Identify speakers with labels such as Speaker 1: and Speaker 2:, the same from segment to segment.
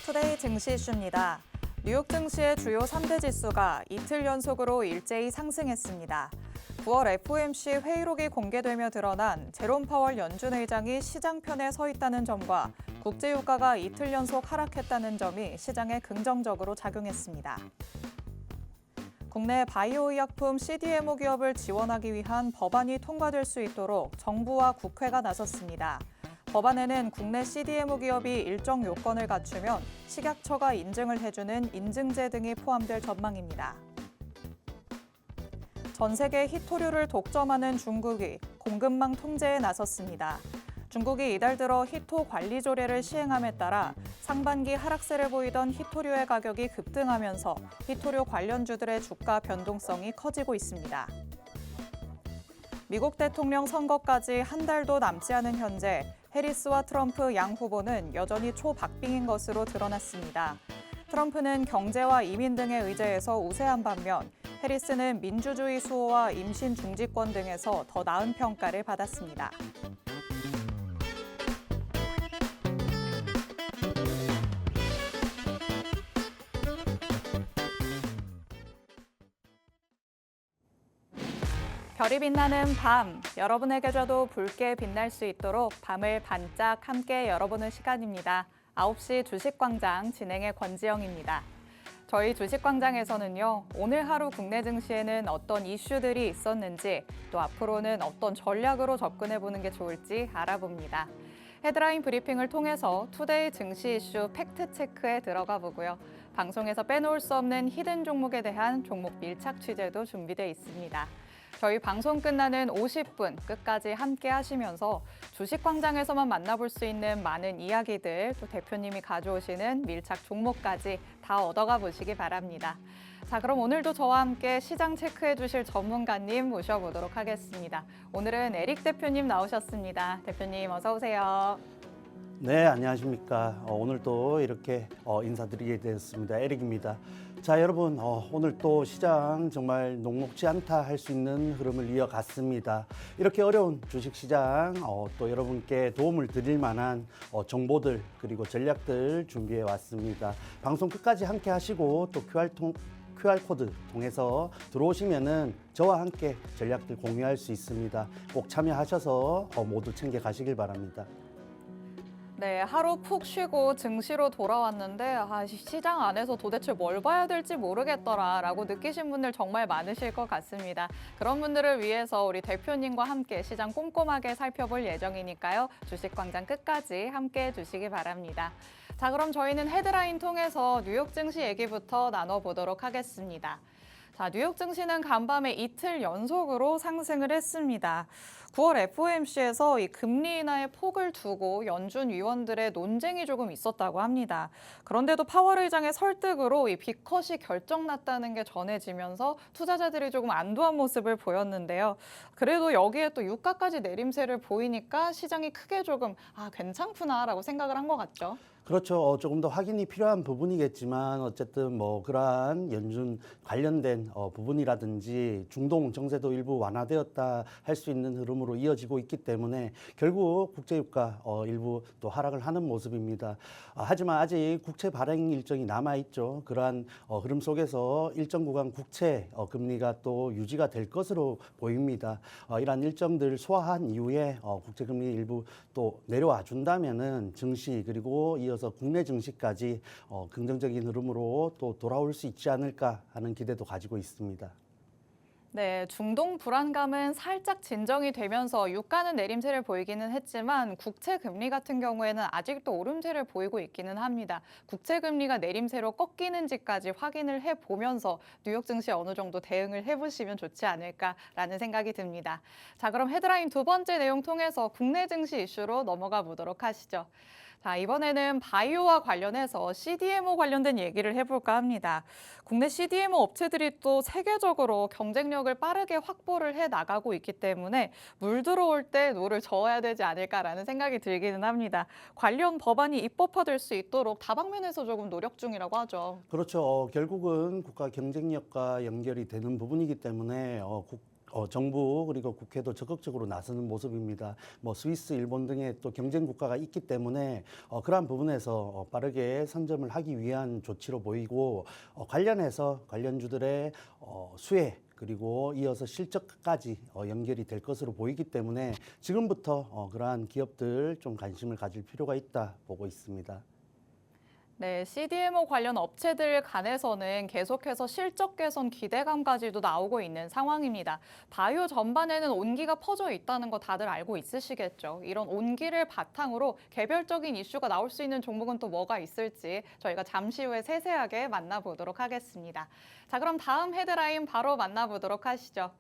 Speaker 1: 투데이 증시 이슈입니다. 뉴욕 증시의 주요 3대 지수가 이틀 연속으로 일제히 상승했습니다. 9월 FOMC 회의록이 공개되며 드러난 제롬 파월 연준 의장이 시장 편에 서 있다는 점과 국제 유가가 이틀 연속 하락했다는 점이 시장에 긍정적으로 작용했습니다. 국내 바이오 의약품 CDMO 기업을 지원하기 위한 법안이 통과될 수 있도록 정부와 국회가 나섰습니다. 법안에는 국내 CDMO 기업이 일정 요건을 갖추면 식약처가 인증을 해주는 인증제 등이 포함될 전망입니다. 전 세계 히토류를 독점하는 중국이 공급망 통제에 나섰습니다. 중국이 이달 들어 히토 관리 조례를 시행함에 따라 상반기 하락세를 보이던 히토류의 가격이 급등하면서 히토류 관련주들의 주가 변동성이 커지고 있습니다. 미국 대통령 선거까지 한 달도 남지 않은 현재 해리스와 트럼프 양 후보는 여전히 초박빙인 것으로 드러났습니다. 트럼프는 경제와 이민 등의 의제에서 우세한 반면 해리스는 민주주의 수호와 임신 중지권 등에서 더 나은 평가를 받았습니다. 별이 빛나는 밤, 여러분에게도 붉게 빛날 수 있도록 밤을 반짝 함께 열어보는 시간입니다. 9시 주식광장 진행의 권지영입니다. 저희 주식광장에서는요, 오늘 하루 국내 증시에는 어떤 이슈들이 있었는지, 또 앞으로는 어떤 전략으로 접근해보는 게 좋을지 알아봅니다. 헤드라인 브리핑을 통해서 투데이 증시 이슈 팩트체크에 들어가 보고요. 방송에서 빼놓을 수 없는 히든 종목에 대한 종목 밀착 취재도 준비되어 있습니다. 저희 방송 끝나는 50분 끝까지 함께 하시면서 주식광장에서만 만나볼 수 있는 많은 이야기들, 또 대표님이 가져오시는 밀착 종목까지 다 얻어가 보시기 바랍니다. 자, 그럼 오늘도 저와 함께 시장 체크해 주실 전문가님 모셔보도록 하겠습니다. 오늘은 에릭 대표님 나오셨습니다. 대표님 어서 오세요.
Speaker 2: 네, 안녕하십니까. 오늘 또 이렇게 인사드리게 되었습니다. 에릭입니다. 자, 여러분, 오늘 또 시장 정말 녹록지 않다 할 수 있는 흐름을 이어갔습니다. 이렇게 어려운 주식시장 또 여러분께 도움을 드릴 만한 정보들 그리고 전략들 준비해 왔습니다. 방송 끝까지 함께 하시고 또 QR코드 통해서 들어오시면은 저와 함께 전략들 공유할 수 있습니다. 꼭 참여하셔서 모두 챙겨 가시길 바랍니다.
Speaker 1: 네, 하루 푹 쉬고 증시로 돌아왔는데 시장 안에서 도대체 뭘 봐야 될지 모르겠더라라고 느끼신 분들 정말 많으실 것 같습니다. 그런 분들을 위해서 우리 대표님과 함께 시장 꼼꼼하게 살펴볼 예정이니까요. 주식광장 끝까지 함께해 주시기 바랍니다. 자, 그럼 저희는 헤드라인 통해서 뉴욕 증시 얘기부터 나눠보도록 하겠습니다. 자, 뉴욕 증시는 간밤에 이틀 연속으로 상승을 했습니다. 9월 FOMC에서 이 금리 인하의 폭을 두고 연준 위원들의 논쟁이 조금 있었다고 합니다. 그런데도 파월 의장의 설득으로 이 빅컷이 결정났다는 게 전해지면서 투자자들이 조금 안도한 모습을 보였는데요. 그래도 여기에 또 유가까지 내림세를 보이니까 시장이 크게 조금 괜찮구나라고 생각을 한 것 같죠.
Speaker 2: 그렇죠. 조금 더 확인이 필요한 부분이겠지만 어쨌든 뭐 그러한 연준 관련된 부분이라든지 중동 정세도 일부 완화되었다 할 수 있는 흐름으로 이어지고 있기 때문에 결국 국제유가 일부 또 하락을 하는 모습입니다. 하지만 아직 국채 발행 일정이 남아 있죠. 그러한 흐름 속에서 일정 구간 국채 금리가 또 유지가 될 것으로 보입니다. 이러한 일정들 소화한 이후에 국채 금리 일부 또 내려와 준다면은 증시 그리고 이어서 국내 증시까지 긍정적인 흐름으로 또 돌아올 수 있지 않을까 하는 기대도 가지고 있습니다.
Speaker 1: 네, 중동 불안감은 살짝 진정이 되면서 유가는 내림세를 보이기는 했지만 국채 금리 같은 경우에는 아직도 오름세를 보이고 있기는 합니다. 국채 금리가 내림세로 꺾이는지까지 확인을 해보면서 뉴욕 증시에 어느 정도 대응을 해보시면 좋지 않을까라는 생각이 듭니다. 자, 그럼 헤드라인 두 번째 내용 통해서 국내 증시 이슈로 넘어가 보도록 하시죠. 자, 이번에는 바이오와 관련해서 CDMO 관련된 얘기를 해볼까 합니다. 국내 CDMO 업체들이 또 세계적으로 경쟁력을 빠르게 확보를 해 나가고 있기 때문에 물 들어올 때 노를 저어야 되지 않을까라는 생각이 들기는 합니다. 관련 법안이 입법화될 수 있도록 다방면에서 조금 노력 중이라고 하죠.
Speaker 2: 그렇죠. 결국은 국가 경쟁력과 연결이 되는 부분이기 때문에 정부 그리고 국회도 적극적으로 나서는 모습입니다. 뭐 스위스, 일본 등의 또 경쟁 국가가 있기 때문에 그러한 부분에서 빠르게 선점을 하기 위한 조치로 보이고 관련해서 관련주들의 수혜 그리고 이어서 실적까지 연결이 될 것으로 보이기 때문에 지금부터 그러한 기업들 좀 관심을 가질 필요가 있다 보고 있습니다.
Speaker 1: 네, CDMO 관련 업체들 간에서는 계속해서 실적 개선 기대감까지도 나오고 있는 상황입니다. 바이오 전반에는 온기가 퍼져 있다는 거 다들 알고 있으시겠죠. 이런 온기를 바탕으로 개별적인 이슈가 나올 수 있는 종목은 또 뭐가 있을지 저희가 잠시 후에 세세하게 만나보도록 하겠습니다. 자, 그럼 다음 헤드라인 바로 만나보도록 하시죠.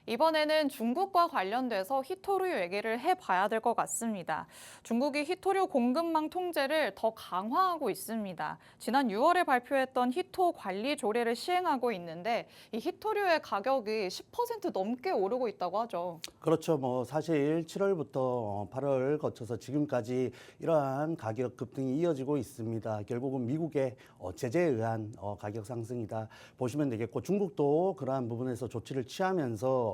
Speaker 1: 이번에는 중국과 관련돼서 히토류 얘기를 해봐야 될 것 같습니다. 중국이 히토류 공급망 통제를 더 강화하고 있습니다. 지난 6월에 발표했던 히토 관리 조례를 시행하고 있는데 이 히토류의 가격이 10% 넘게 오르고 있다고 하죠.
Speaker 2: 그렇죠. 뭐 사실 7월부터 8월 거쳐서 지금까지 이러한 가격 급등이 이어지고 있습니다. 결국은 미국의 제재에 의한 가격 상승이다 보시면 되겠고 중국도 그러한 부분에서 조치를 취하면서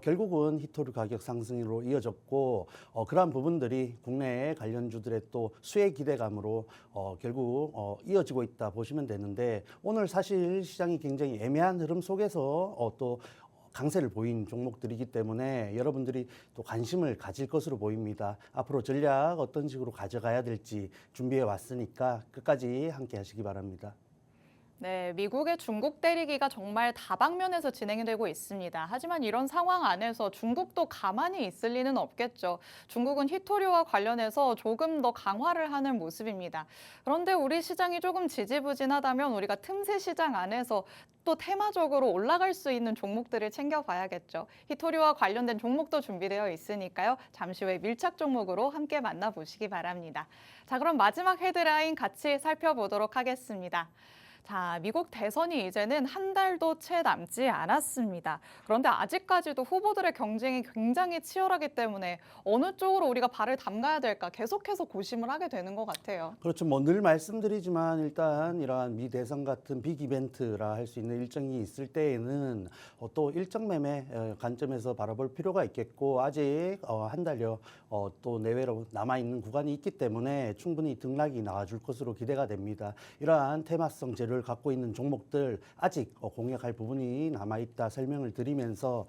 Speaker 2: 결국은 히토류 가격 상승으로 이어졌고 그러한 부분들이 국내 관련주들의 또 수혜 기대감으로 결국 이어지고 있다 보시면 되는데 오늘 사실 시장이 굉장히 애매한 흐름 속에서 또 강세를 보인 종목들이기 때문에 여러분들이 또 관심을 가질 것으로 보입니다. 앞으로 전략 어떤 식으로 가져가야 될지 준비해 왔으니까 끝까지 함께 하시기 바랍니다.
Speaker 1: 네, 미국의 중국 때리기가 정말 다방면에서 진행이 되고 있습니다. 하지만 이런 상황 안에서 중국도 가만히 있을 리는 없겠죠. 중국은 히토류와 관련해서 조금 더 강화를 하는 모습입니다. 그런데 우리 시장이 조금 지지부진하다면 우리가 틈새 시장 안에서 또 테마적으로 올라갈 수 있는 종목들을 챙겨봐야겠죠. 히토류와 관련된 종목도 준비되어 있으니까요. 잠시 후에 밀착 종목으로 함께 만나보시기 바랍니다. 자, 그럼 마지막 헤드라인 같이 살펴보도록 하겠습니다. 자, 미국 대선이 이제는 한 달도 채 남지 않았습니다. 그런데 아직까지도 후보들의 경쟁이 굉장히 치열하기 때문에 어느 쪽으로 우리가 발을 담가야 될까 계속해서 고심을 하게 되는 것 같아요.
Speaker 2: 그렇죠. 뭐 늘 말씀드리지만 일단 이러한 미 대선 같은 빅 이벤트라 할 수 있는 일정이 있을 때에는 또 일정 매매 관점에서 바라볼 필요가 있겠고 아직 한 달여 또 내외로 남아 있는 구간이 있기 때문에 충분히 등락이 나와줄 것으로 기대가 됩니다. 이러한 테마성 재료를 갖고 있는 종목들 아직 공략할 부분이 남아 있다 설명을 드리면서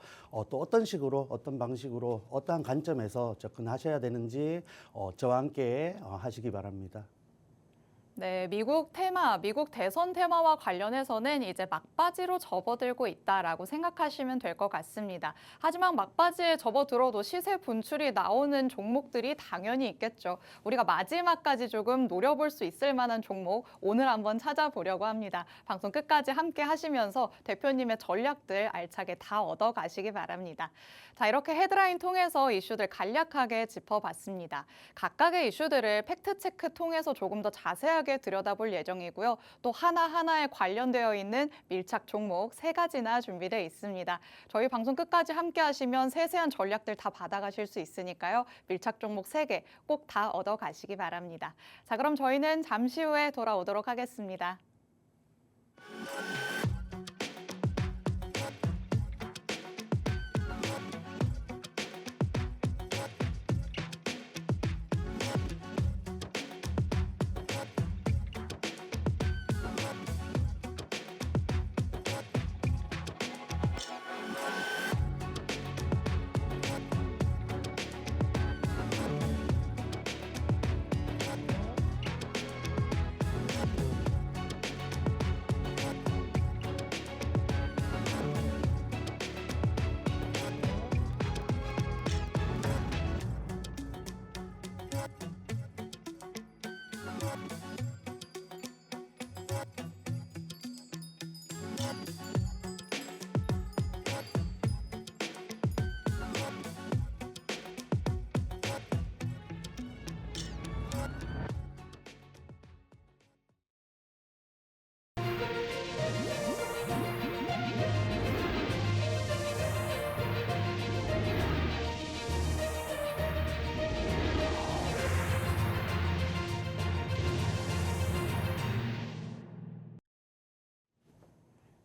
Speaker 2: 또 어떤 식으로 어떤 방식으로 어떠한 관점에서 접근하셔야 되는지 저와 함께 하시기 바랍니다.
Speaker 1: 네, 미국 테마, 미국 대선 테마와 관련해서는 이제 막바지로 접어들고 있다라고 생각하시면 될 것 같습니다. 하지만 막바지에 접어들어도 시세 분출이 나오는 종목들이 당연히 있겠죠. 우리가 마지막까지 조금 노려볼 수 있을 만한 종목 오늘 한번 찾아보려고 합니다. 방송 끝까지 함께 하시면서 대표님의 전략들 알차게 다 얻어가시기 바랍니다. 자, 이렇게 헤드라인 통해서 이슈들 간략하게 짚어봤습니다. 각각의 이슈들을 팩트체크 통해서 조금 더 자세하게 들여다볼 예정이고요. 또 하나하나에 관련되어 있는 밀착 종목 3가지나 준비되어 있습니다. 저희 방송 끝까지 함께 하시면 세세한 전략들 다 받아가실 수 있으니까요. 밀착 종목 3개 꼭 다 얻어가시기 바랍니다. 자, 그럼 저희는 잠시 후에 돌아오도록 하겠습니다.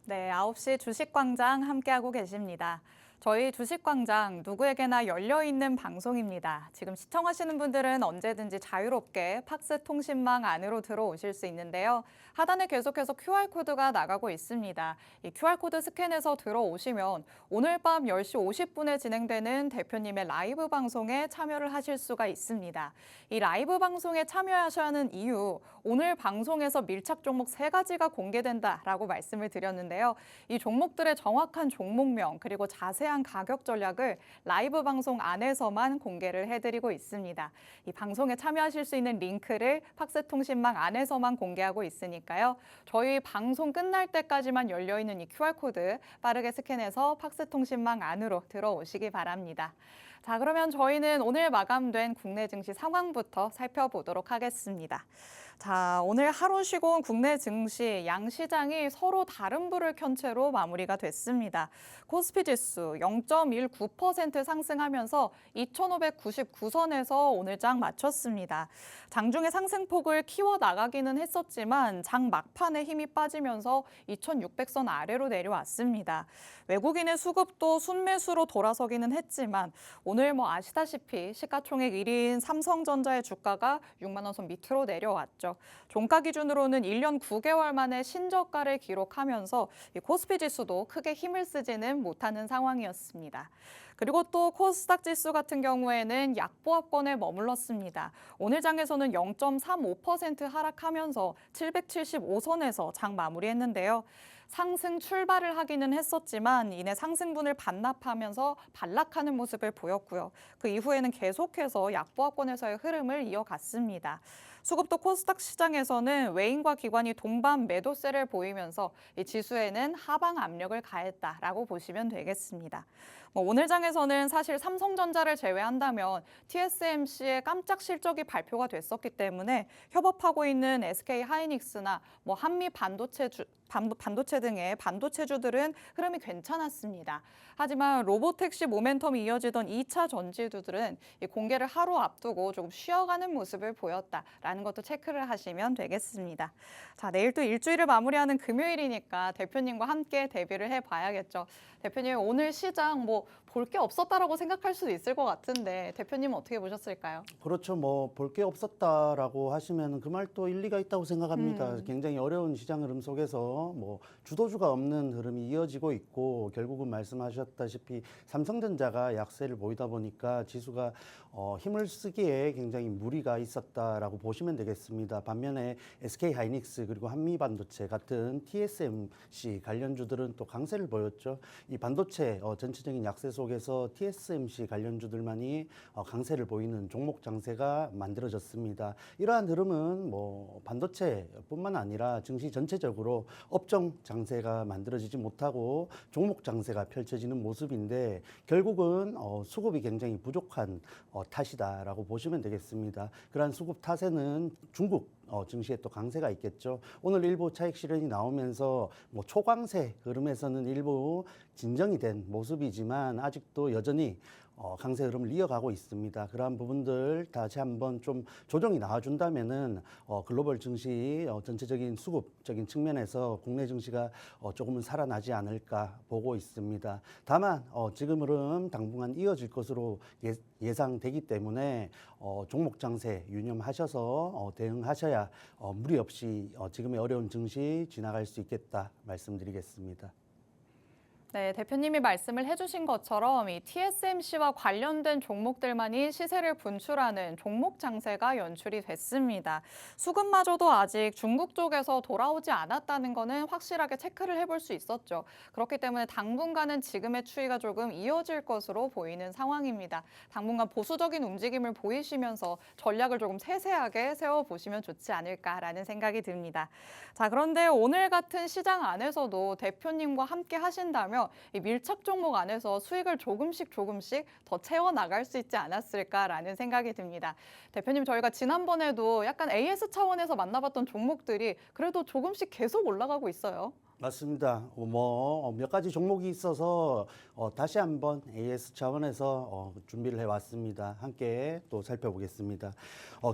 Speaker 1: 네, 9시 주식광장 함께하고 계십니다. 저희 주식광장 누구에게나 열려있는 방송입니다. 지금 시청하시는 분들은 언제든지 자유롭게 팍스 통신망 안으로 들어오실 수 있는데요. 하단에 계속해서 QR코드가 나가고 있습니다. 이 QR코드 스캔해서 들어오시면 오늘 밤 10시 50분에 진행되는 대표님의 라이브 방송에 참여를 하실 수가 있습니다. 이 라이브 방송에 참여하셔야 하는 이유, 오늘 방송에서 밀착 종목 3가지가 공개된다라고 말씀을 드렸는데요. 이 종목들의 정확한 종목명 그리고 자세한 가격 전략을 라이브 방송 안에서만 공개를 해드리고 있습니다. 이 방송에 참여하실 수 있는 링크를 팍스 통신망 안에서만 공개하고 있으니까요. 저희 방송 끝날 때까지만 열려있는 이 QR코드 빠르게 스캔해서 팍스 통신망 안으로 들어오시기 바랍니다. 자, 그러면 저희는 오늘 마감된 국내 증시 상황부터 살펴보도록 하겠습니다. 자, 오늘 하루 쉬고 온 국내 증시 양시장이 서로 다른 불을 켠 채로 마무리가 됐습니다. 코스피 지수 0.19% 상승하면서 2,599선에서 오늘 장 마쳤습니다. 장중에 상승폭을 키워나가기는 했었지만 장 막판에 힘이 빠지면서 2,600선 아래로 내려왔습니다. 외국인의 수급도 순매수로 돌아서기는 했지만 오늘 아시다시피 시가총액 1위인 삼성전자의 주가가 6만 원 선 밑으로 내려왔죠. 종가 기준으로는 1년 9개월 만에 신저가를 기록하면서 이 코스피 지수도 크게 힘을 쓰지는 못하는 상황이었습니다. 그리고 또 코스닥 지수 같은 경우에는 약보합권에 머물렀습니다. 오늘 장에서는 0.35% 하락하면서 775선에서 장 마무리했는데요. 상승 출발을 하기는 했었지만 이내 상승분을 반납하면서 반락하는 모습을 보였고요. 그 이후에는 계속해서 약보합권에서의 흐름을 이어갔습니다. 수급도 코스닥 시장에서는 외인과 기관이 동반 매도세를 보이면서 이 지수에는 하방 압력을 가했다라고 보시면 되겠습니다. 오늘 장에서는 사실 삼성전자를 제외한다면 TSMC의 깜짝 실적이 발표가 됐었기 때문에 협업하고 있는 SK 하이닉스나 한미 반도체 등의 반도체주들은 흐름이 괜찮았습니다. 하지만 로보택시 모멘텀이 이어지던 2차 전지주들은 이 공개를 하루 앞두고 조금 쉬어가는 모습을 보였다라는 것도 체크를 하시면 되겠습니다. 자, 내일 또 일주일을 마무리하는 금요일이니까 대표님과 함께 대비를 해봐야겠죠. 대표님, 오늘 시장 볼 게 없었다라고 생각할 수도 있을 것 같은데 대표님은 어떻게 보셨을까요?
Speaker 2: 그렇죠. 볼 게 없었다라고 하시면 그 말도 일리가 있다고 생각합니다. 굉장히 어려운 시장 흐름 속에서 주도주가 없는 흐름이 이어지고 있고 결국은 말씀하셨다시피 삼성전자가 약세를 보이다 보니까 지수가 힘을 쓰기에 굉장히 무리가 있었다라고 보시면 되겠습니다. 반면에 SK 하이닉스 그리고 한미반도체 같은 TSMC 관련주들은 또 강세를 보였죠. 이 반도체 전체적인 약세 속에서 TSMC 관련주들만이 강세를 보이는 종목 장세가 만들어졌습니다. 이러한 흐름은 반도체뿐만 아니라 증시 전체적으로 업종 장세가 만들어지지 못하고 종목 장세가 펼쳐지는 모습인데 결국은 수급이 굉장히 부족한 탓이다라고 보시면 되겠습니다. 그러한 수급 탓에는 중국 증시에 또 강세가 있겠죠. 오늘 일부 차익 실현이 나오면서 초강세 흐름에서는 일부 진정이 된 모습이지만 아직도 여전히 강세 흐름을 이어가고 있습니다. 그러한 부분들 다시 한번 좀 조정이 나와준다면은 글로벌 증시 전체적인 수급적인 측면에서 국내 증시가 조금은 살아나지 않을까 보고 있습니다. 다만 지금 흐름 당분간 이어질 것으로 예상되기 때문에 종목 장세 유념하셔서 대응하셔야 무리 없이 지금의 어려운 증시 지나갈 수 있겠다 말씀드리겠습니다.
Speaker 1: 네, 대표님이 말씀을 해주신 것처럼 이 TSMC와 관련된 종목들만이 시세를 분출하는 종목 장세가 연출이 됐습니다. 수급마저도 아직 중국 쪽에서 돌아오지 않았다는 거는 확실하게 체크를 해볼 수 있었죠. 그렇기 때문에 당분간은 지금의 추이가 조금 이어질 것으로 보이는 상황입니다. 당분간 보수적인 움직임을 보이시면서 전략을 조금 세세하게 세워보시면 좋지 않을까라는 생각이 듭니다. 자, 그런데 오늘 같은 시장 안에서도 대표님과 함께 하신다면 이 밀착 종목 안에서 수익을 조금씩 더 채워나갈 수 있지 않았을까라는 생각이 듭니다. 대표님, 저희가 지난번에도 약간 AS 차원에서 만나봤던 종목들이 그래도 조금씩 계속 올라가고 있어요.
Speaker 2: 맞습니다. 몇 가지 종목이 있어서 다시 한번 AS 차원에서 준비를 해왔습니다. 함께 또 살펴보겠습니다.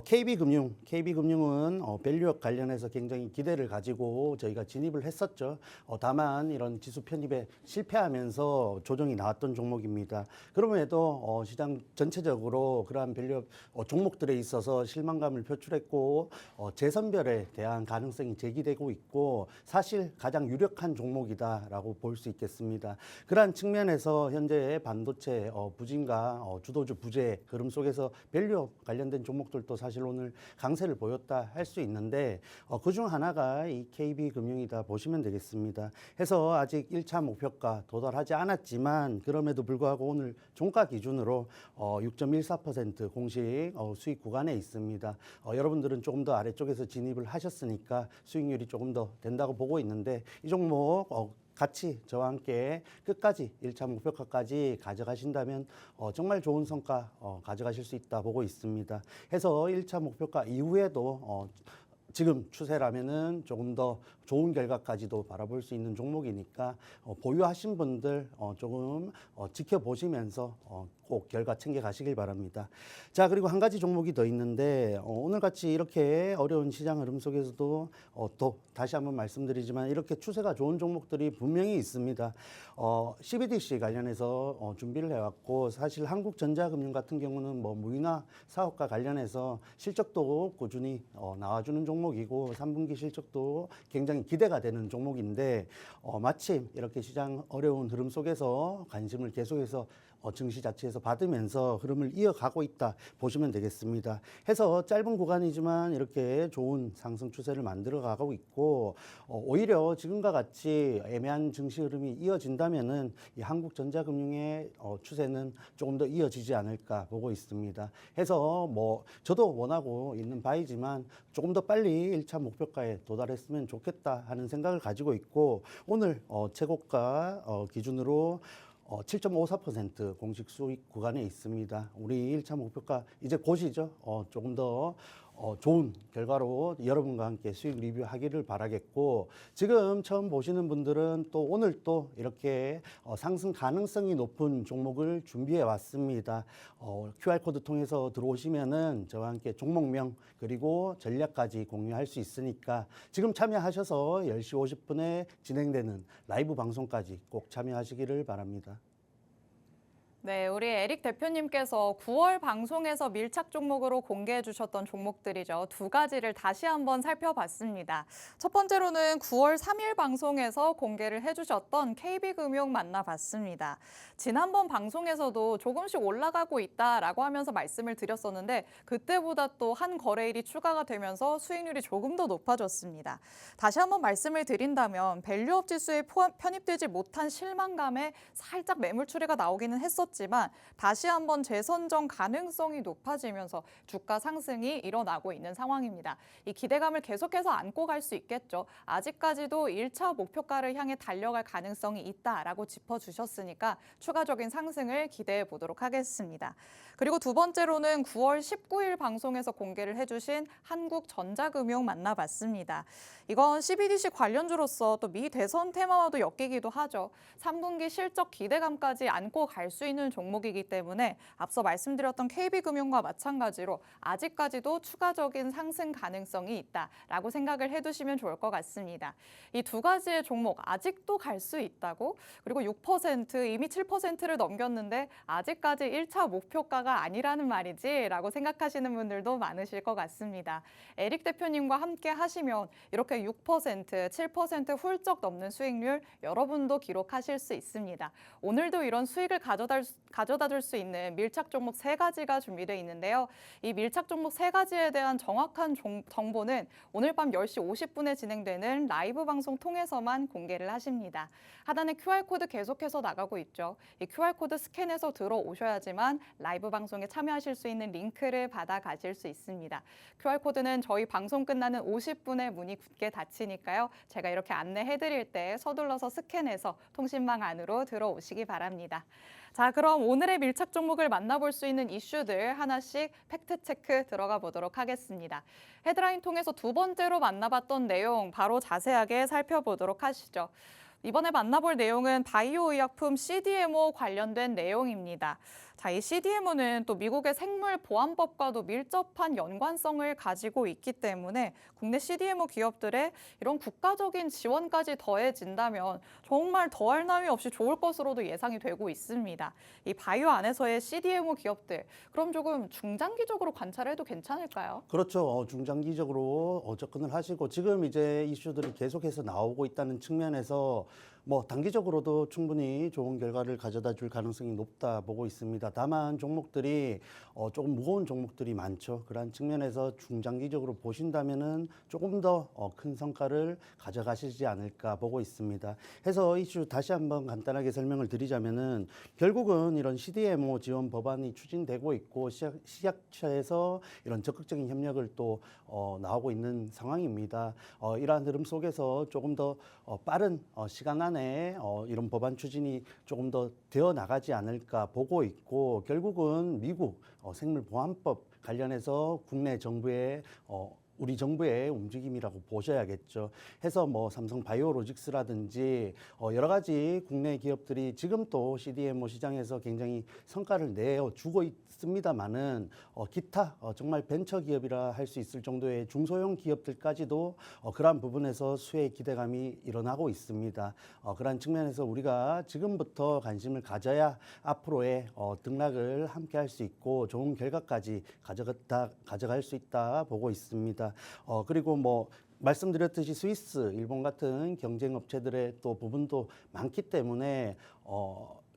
Speaker 2: KB금융은 밸류업 관련해서 굉장히 기대를 가지고 저희가 진입을 했었죠. 다만 이런 지수 편입에 실패하면서 조정이 나왔던 종목입니다. 그럼에도 시장 전체적으로 그러한 밸류업 종목들에 있어서 실망감을 표출했고 재선별에 대한 가능성이 제기되고 있고 사실 가장 유력한 종목이다라고 볼 수 있겠습니다. 그러한 측면에서 현재 반도체 부진과 주도주 부재 흐름 속에서 밸류업 관련된 종목들도 사실 오늘 강세를 보였다 할 수 있는데 그중 하나가 이 KB금융이다 보시면 되겠습니다. 해서 아직 1차 목표가 도달하지 않았지만 그럼에도 불구하고 오늘 종가 기준으로 6.14% 공식 수익 구간에 있습니다. 여러분들은 조금 더 아래쪽에서 진입을 하셨으니까 수익률이 조금 더 된다고 보고 있는데 이 종목 같이 저와 함께 끝까지 1차 목표가까지 가져가신다면 정말 좋은 성과 가져가실 수 있다 보고 있습니다. 해서 1차 목표가 이후에도 지금 추세라면은 조금 더 좋은 결과까지도 바라볼 수 있는 종목이니까 보유하신 분들 조금 지켜보시면서 꼭 결과 챙겨가시길 바랍니다. 자, 그리고 한 가지 종목이 더 있는데 오늘같이 이렇게 어려운 시장 흐름 속에서도 또 다시 한번 말씀드리지만 이렇게 추세가 좋은 종목들이 분명히 있습니다. CBDC 관련해서 준비를 해왔고 사실 한국전자금융 같은 경우는 무인화 사업과 관련해서 실적도 꾸준히 나와주는 종목이고 3분기 실적도 굉장히 기대가 되는 종목인데 마침 이렇게 시장 어려운 흐름 속에서 관심을 계속해서 증시 자체에서 받으면서 흐름을 이어가고 있다 보시면 되겠습니다. 해서 짧은 구간이지만 이렇게 좋은 상승 추세를 만들어 가고 있고 오히려 지금과 같이 애매한 증시 흐름이 이어진다면은 이 한국전자금융의 추세는 조금 더 이어지지 않을까 보고 있습니다. 해서 저도 원하고 있는 바이지만 조금 더 빨리 1차 목표가에 도달했으면 좋겠다 하는 생각을 가지고 있고 오늘 최고가 기준으로 7.54% 공식 수익 구간에 있습니다. 우리 1차 목표가 이제 곧이죠. 조금 더 좋은 결과로 여러분과 함께 수익 리뷰하기를 바라겠고 지금 처음 보시는 분들은 또 오늘 또 이렇게 상승 가능성이 높은 종목을 준비해 왔습니다. QR코드 통해서 들어오시면은 저와 함께 종목명 그리고 전략까지 공유할 수 있으니까 지금 참여하셔서 10시 50분에 진행되는 라이브 방송까지 꼭 참여하시기를 바랍니다.
Speaker 1: 네, 우리 에릭 대표님께서 9월 방송에서 밀착 종목으로 공개해 주셨던 종목들이죠. 두 가지를 다시 한번 살펴봤습니다. 첫 번째로는 9월 3일 방송에서 공개를 해주셨던 KB금융 만나봤습니다. 지난번 방송에서도 조금씩 올라가고 있다라고 하면서 말씀을 드렸었는데 그때보다 또 한 거래일이 추가가 되면서 수익률이 조금 더 높아졌습니다. 다시 한번 말씀을 드린다면 밸류업 지수에 편입되지 못한 실망감에 살짝 매물 추리가 나오기는 했었지만 다시 한번 재선정 가능성이 높아지면서 주가 상승이 일어나고 있는 상황입니다. 이 기대감을 계속해서 안고 갈 수 있겠죠. 아직까지도 1차 목표가를 향해 달려갈 가능성이 있다라고 짚어주셨으니까 추가적인 상승을 기대해 보도록 하겠습니다. 그리고 두 번째로는 9월 19일 방송에서 공개를 해주신 한국전자금융 만나봤습니다. 이건 CBDC 관련주로서 또 미 대선 테마와도 엮이기도 하죠. 3분기 실적 기대감까지 안고 갈 수 있는 종목이기 때문에 앞서 말씀드렸던 KB금융과 마찬가지로 아직까지도 추가적인 상승 가능성이 있다라고 생각을 해두시면 좋을 것 같습니다. 이 두 가지의 종목 아직도 갈 수 있다고? 그리고 6% 이미 7%를 넘겼는데 아직까지 1차 목표가가 아니라는 말이지 라고 생각하시는 분들도 많으실 것 같습니다. 에릭 대표님과 함께 하시면 이렇게 6%, 7% 훌쩍 넘는 수익률 여러분도 기록하실 수 있습니다. 오늘도 이런 수익을 가져다 줄 수 있는 밀착 종목 3가지가 준비되어 있는데요. 이 밀착 종목 3가지에 대한 정확한 정보는 오늘 밤 10시 50분에 진행되는 라이브 방송 통해서만 공개를 하십니다. 하단에 QR코드 계속해서 나가고 있죠. 이 QR코드 스캔해서 들어오셔야지만 라이브 방송에 참여하실 수 있는 링크를 받아 가실 수 있습니다. QR코드는 저희 방송 끝나는 50분에 문이 굳게 닫히니까요. 제가 이렇게 안내해 드릴 때 서둘러서 스캔해서 통신망 안으로 들어오시기 바랍니다. 자, 그럼 오늘의 밀착 종목을 만나볼 수 있는 이슈들 하나씩 팩트체크 들어가 보도록 하겠습니다. 헤드라인 통해서 두 번째로 만나봤던 내용 바로 자세하게 살펴보도록 하시죠. 이번에 만나볼 내용은 바이오 의약품 CDMO 관련된 내용입니다. 자, 이 CDMO는 또 미국의 생물보안법과도 밀접한 연관성을 가지고 있기 때문에 국내 CDMO 기업들의 이런 국가적인 지원까지 더해진다면 정말 더할 나위 없이 좋을 것으로도 예상이 되고 있습니다. 이 바이오 안에서의 CDMO 기업들, 그럼 조금 중장기적으로 관찰해도 괜찮을까요?
Speaker 2: 그렇죠. 중장기적으로 접근을 하시고 지금 이제 이슈들이 계속해서 나오고 있다는 측면에서 뭐 단기적으로도 충분히 좋은 결과를 가져다 줄 가능성이 높다 보고 있습니다. 다만 종목들이 조금 무거운 종목들이 많죠. 그러한 측면에서 중장기적으로 보신다면은 조금 더 큰 성과를 가져가시지 않을까 보고 있습니다. 해서 이슈 다시 한번 간단하게 설명을 드리자면은 결국은 이런 CDMO 지원 법안이 추진되고 있고 시약처에서 이런 적극적인 협력을 또 나오고 있는 상황입니다. 이러한 흐름 속에서 조금 더 빠른 시간 안에 이런 법안 추진이 조금 더 되어 나가지 않을까 보고 있고 결국은 미국 생물보안법 관련해서 국내 정부의 우리 정부의 움직임이라고 보셔야겠죠. 해서 뭐 삼성 바이오로직스라든지 여러 가지 국내 기업들이 지금 또 CDMO 시장에서 굉장히 성과를 내어주고 있습니다만은 기타 정말 벤처 기업이라 할 수 있을 정도의 중소형 기업들까지도 그러한 부분에서 수혜 기대감이 일어나고 있습니다. 그러한 측면에서 우리가 지금부터 관심을 가져야 앞으로의 등락을 함께 할 수 있고 좋은 결과까지 가져갈 수 있다 보고 있습니다. 그리고 뭐 말씀드렸듯이 스위스, 일본 같은 경쟁 업체들의 또 부분도 많기 때문에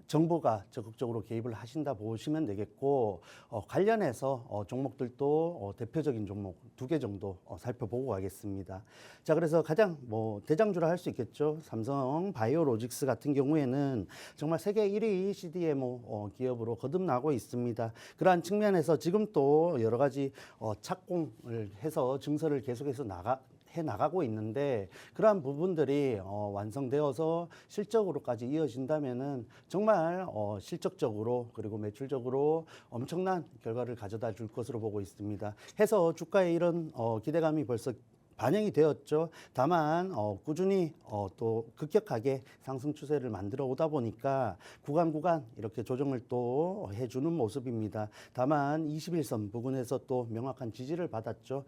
Speaker 2: 정부가 적극적으로 개입을 하신다 보시면 되겠고 관련해서 종목들도 대표적인 종목 2개 정도 살펴보고 가겠습니다. 자, 그래서 가장 뭐 대장주라 할 수 있겠죠. 삼성 바이오로직스 같은 경우에는 정말 세계 1위 CDMO 기업으로 거듭나고 있습니다. 그러한 측면에서 지금 또 여러 가지 착공을 해서 증설을 계속해서 나가고 있는데 그러한 부분들이 완성되어서 실적으로까지 이어진다면은 정말 실적적으로 그리고 매출적으로 엄청난 결과를 가져다 줄 것으로 보고 있습니다. 해서 주가에 이런 기대감이 벌써 반영이 되었죠. 다만 꾸준히 또 급격하게 상승 추세를 만들어 오다 보니까 구간 이렇게 조정을 또 해주는 모습입니다. 다만 21선 부근에서 또 명확한 지지를 받았죠.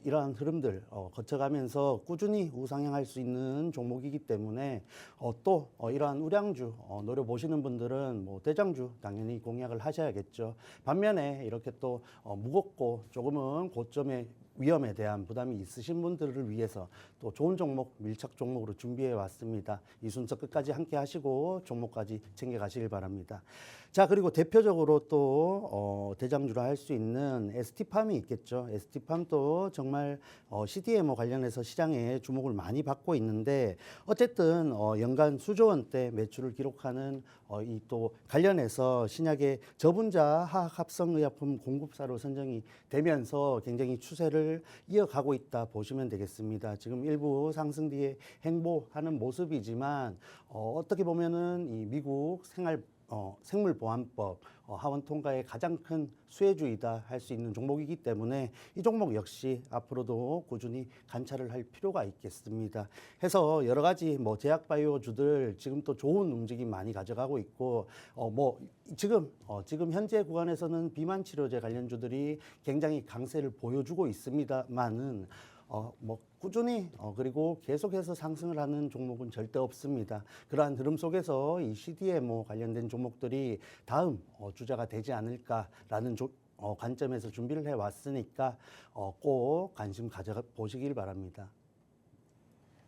Speaker 2: 이러한 흐름들 거쳐가면서 꾸준히 우상향할 수 있는 종목이기 때문에 또 이러한 우량주 노려보시는 분들은 뭐 대장주 당연히 공략을 하셔야겠죠. 반면에 이렇게 또 무겁고 조금은 고점에 위험에 대한 부담이 있으신 분들을 위해서 또 좋은 종목, 밀착 종목으로 준비해 왔습니다. 이 순서 끝까지 함께 하시고 종목까지 챙겨 가시길 바랍니다. 자, 그리고 대표적으로 또 대장주라 할 수 있는 ST팜이 있겠죠. ST팜도 정말 CDMO 관련해서 시장에 주목을 많이 받고 있는데 어쨌든 연간 수조 원대 매출을 기록하는 이 또 관련해서 신약의 저분자 화학합성의약품 공급사로 선정이 되면서 굉장히 추세를 이어가고 있다 보시면 되겠습니다. 지금 일부 상승 뒤에 행보하는 모습이지만 어떻게 보면은 이 미국 생물보안법 하원 통과의 가장 큰 수혜주이다 할 수 있는 종목이기 때문에 이 종목 역시 앞으로도 꾸준히 관찰을 할 필요가 있겠습니다. 해서 여러 가지 뭐 제약바이오주들 지금 또 좋은 움직임 많이 가져가고 있고 뭐 지금 현재 구간에서는 비만 치료제 관련주들이 굉장히 강세를 보여주고 있습니다만은 뭐 꾸준히 그리고 계속해서 상승을 하는 종목은 절대 없습니다. 그러한 흐름 속에서 이 CDMO 관련된 종목들이 다음 주자가 되지 않을까라는 관점에서 준비를 해왔으니까 꼭 관심 가져보시길 바랍니다.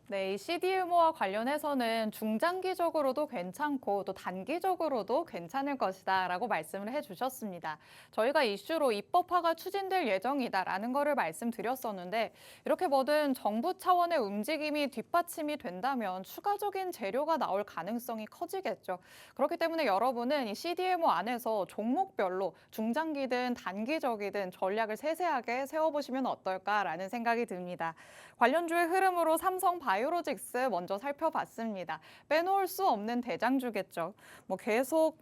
Speaker 1: 네, 이 CDMO와 관련해서는 중장기적으로도 괜찮고 또 단기적으로도 괜찮을 것이다라고 말씀을 해주셨습니다. 저희가 이슈로 입법화가 추진될 예정이다라는 거를 말씀드렸었는데 이렇게 뭐든 정부 차원의 움직임이 뒷받침이 된다면 추가적인 재료가 나올 가능성이 커지겠죠. 그렇기 때문에 여러분은 이 CDMO 안에서 종목별로 중장기든 단기적이든 전략을 세세하게 세워보시면 어떨까라는 생각이 듭니다. 관련주의 흐름으로 삼성 바이오 바이오로직스 먼저 살펴봤습니다. 빼놓을 수 없는 대장주겠죠. 계속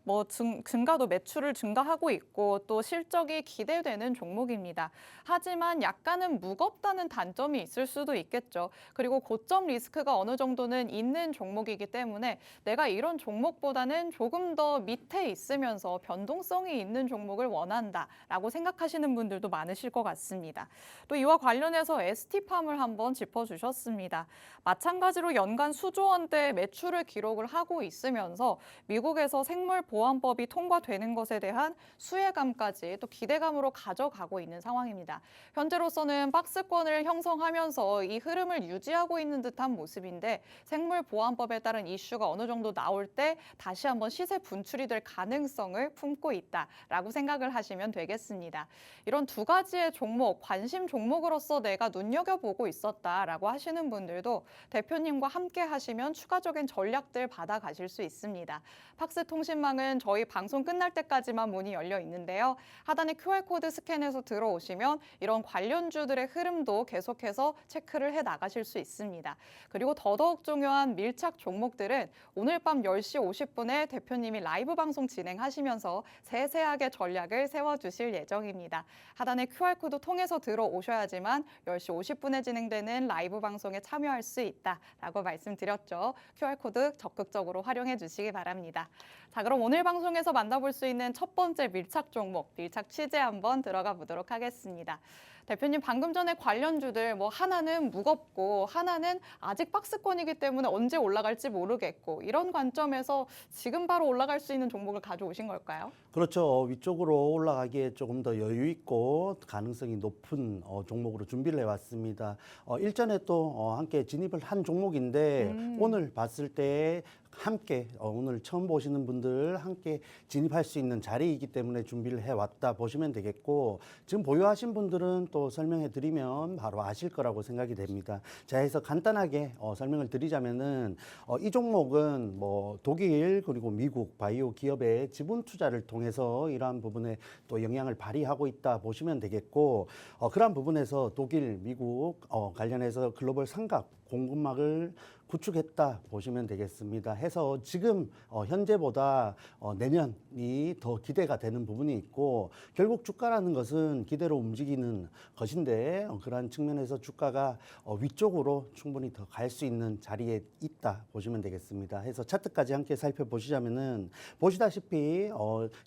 Speaker 1: 증가도 매출을 증가하고 있고 또 실적이 기대되는 종목입니다. 하지만 약간은 무겁다는 단점이 있을 수도 있겠죠. 그리고 고점 리스크가 어느 정도는 있는 종목이기 때문에 내가 이런 종목보다는 조금 더 밑에 있으면서 변동성이 있는 종목을 원한다라고 생각하시는 분들도 많으실 것 같습니다. 또 이와 관련해서 ST팜을 한번 짚어주셨습니다. 마찬가지로 연간 수조 원대의 매출을 기록을 하고 있으면서 미국에서 생물보안법이 통과되는 것에 대한 수혜감까지 또 기대감으로 가져가고 있는 상황입니다. 현재로서는 박스권을 형성하면서 이 흐름을 유지하고 있는 듯한 모습인데 생물보안법에 따른 이슈가 어느 정도 나올 때 다시 한번 시세 분출이 될 가능성을 품고 있다라고 생각을 하시면 되겠습니다. 이런 두 가지의 종목, 관심 종목으로서 내가 눈여겨보고 있었다라고 하시는 분들도 대표님과 함께 하시면 추가적인 전략들 받아가실 수 있습니다. 팍스통신망은 저희 방송 끝날 때까지만 문이 열려 있는데요. 하단에 QR코드 스캔해서 들어오시면 이런 관련주들의 흐름도 계속해서 체크를 해 나가실 수 있습니다. 그리고 더더욱 중요한 밀착 종목들은 오늘 밤 10시 50분에 대표님이 라이브 방송 진행하시면서 세세하게 전략을 세워주실 예정입니다. 하단에 QR코드 통해서 들어오셔야지만 10시 50분에 진행되는 라이브 방송에 참여할 수 있다라고 말씀드렸죠. QR코드 적극적으로 활용해 주시기 바랍니다. 자, 그럼 오늘 방송에서 만나볼 수 있는 첫 번째 밀착 종목, 밀착 취재 한번 들어가 보도록 하겠습니다. 대표님, 방금 전에 관련주들 하나는 무겁고 하나는 아직 박스권이기 때문에 언제 올라갈지 모르겠고 이런 관점에서 지금 바로 올라갈 수 있는 종목을 가져오신 걸까요?
Speaker 2: 그렇죠. 위쪽으로 올라가기에 조금 더 여유 있고 가능성이 높은 종목으로 준비를 해왔습니다. 일전에 또 함께 진입을 한 종목인데 오늘 봤을 때 함께 오늘 처음 보시는 분들 함께 진입할 수 있는 자리이기 때문에 준비를 해왔다 보시면 되겠고 지금 보유하신 분들은 또 설명해 드리면 바로 아실 거라고 생각이 됩니다. 자, 해서 간단하게 설명을 드리자면은 이 종목은 독일 그리고 미국 바이오 기업의 지분 투자를 통해서 이러한 부분에 또 영향을 발휘하고 있다 보시면 되겠고 그러한 부분에서 독일, 미국 관련해서 글로벌 삼각 공급망을 구축했다 보시면 되겠습니다. 해서 지금 현재보다 내년이 더 기대가 되는 부분이 있고 결국 주가라는 것은 기대로 움직이는 것인데 그러한 측면에서 주가가 위쪽으로 충분히 더 갈 수 있는 자리에 있다 보시면 되겠습니다. 해서 차트까지 함께 살펴보시자면은 보시다시피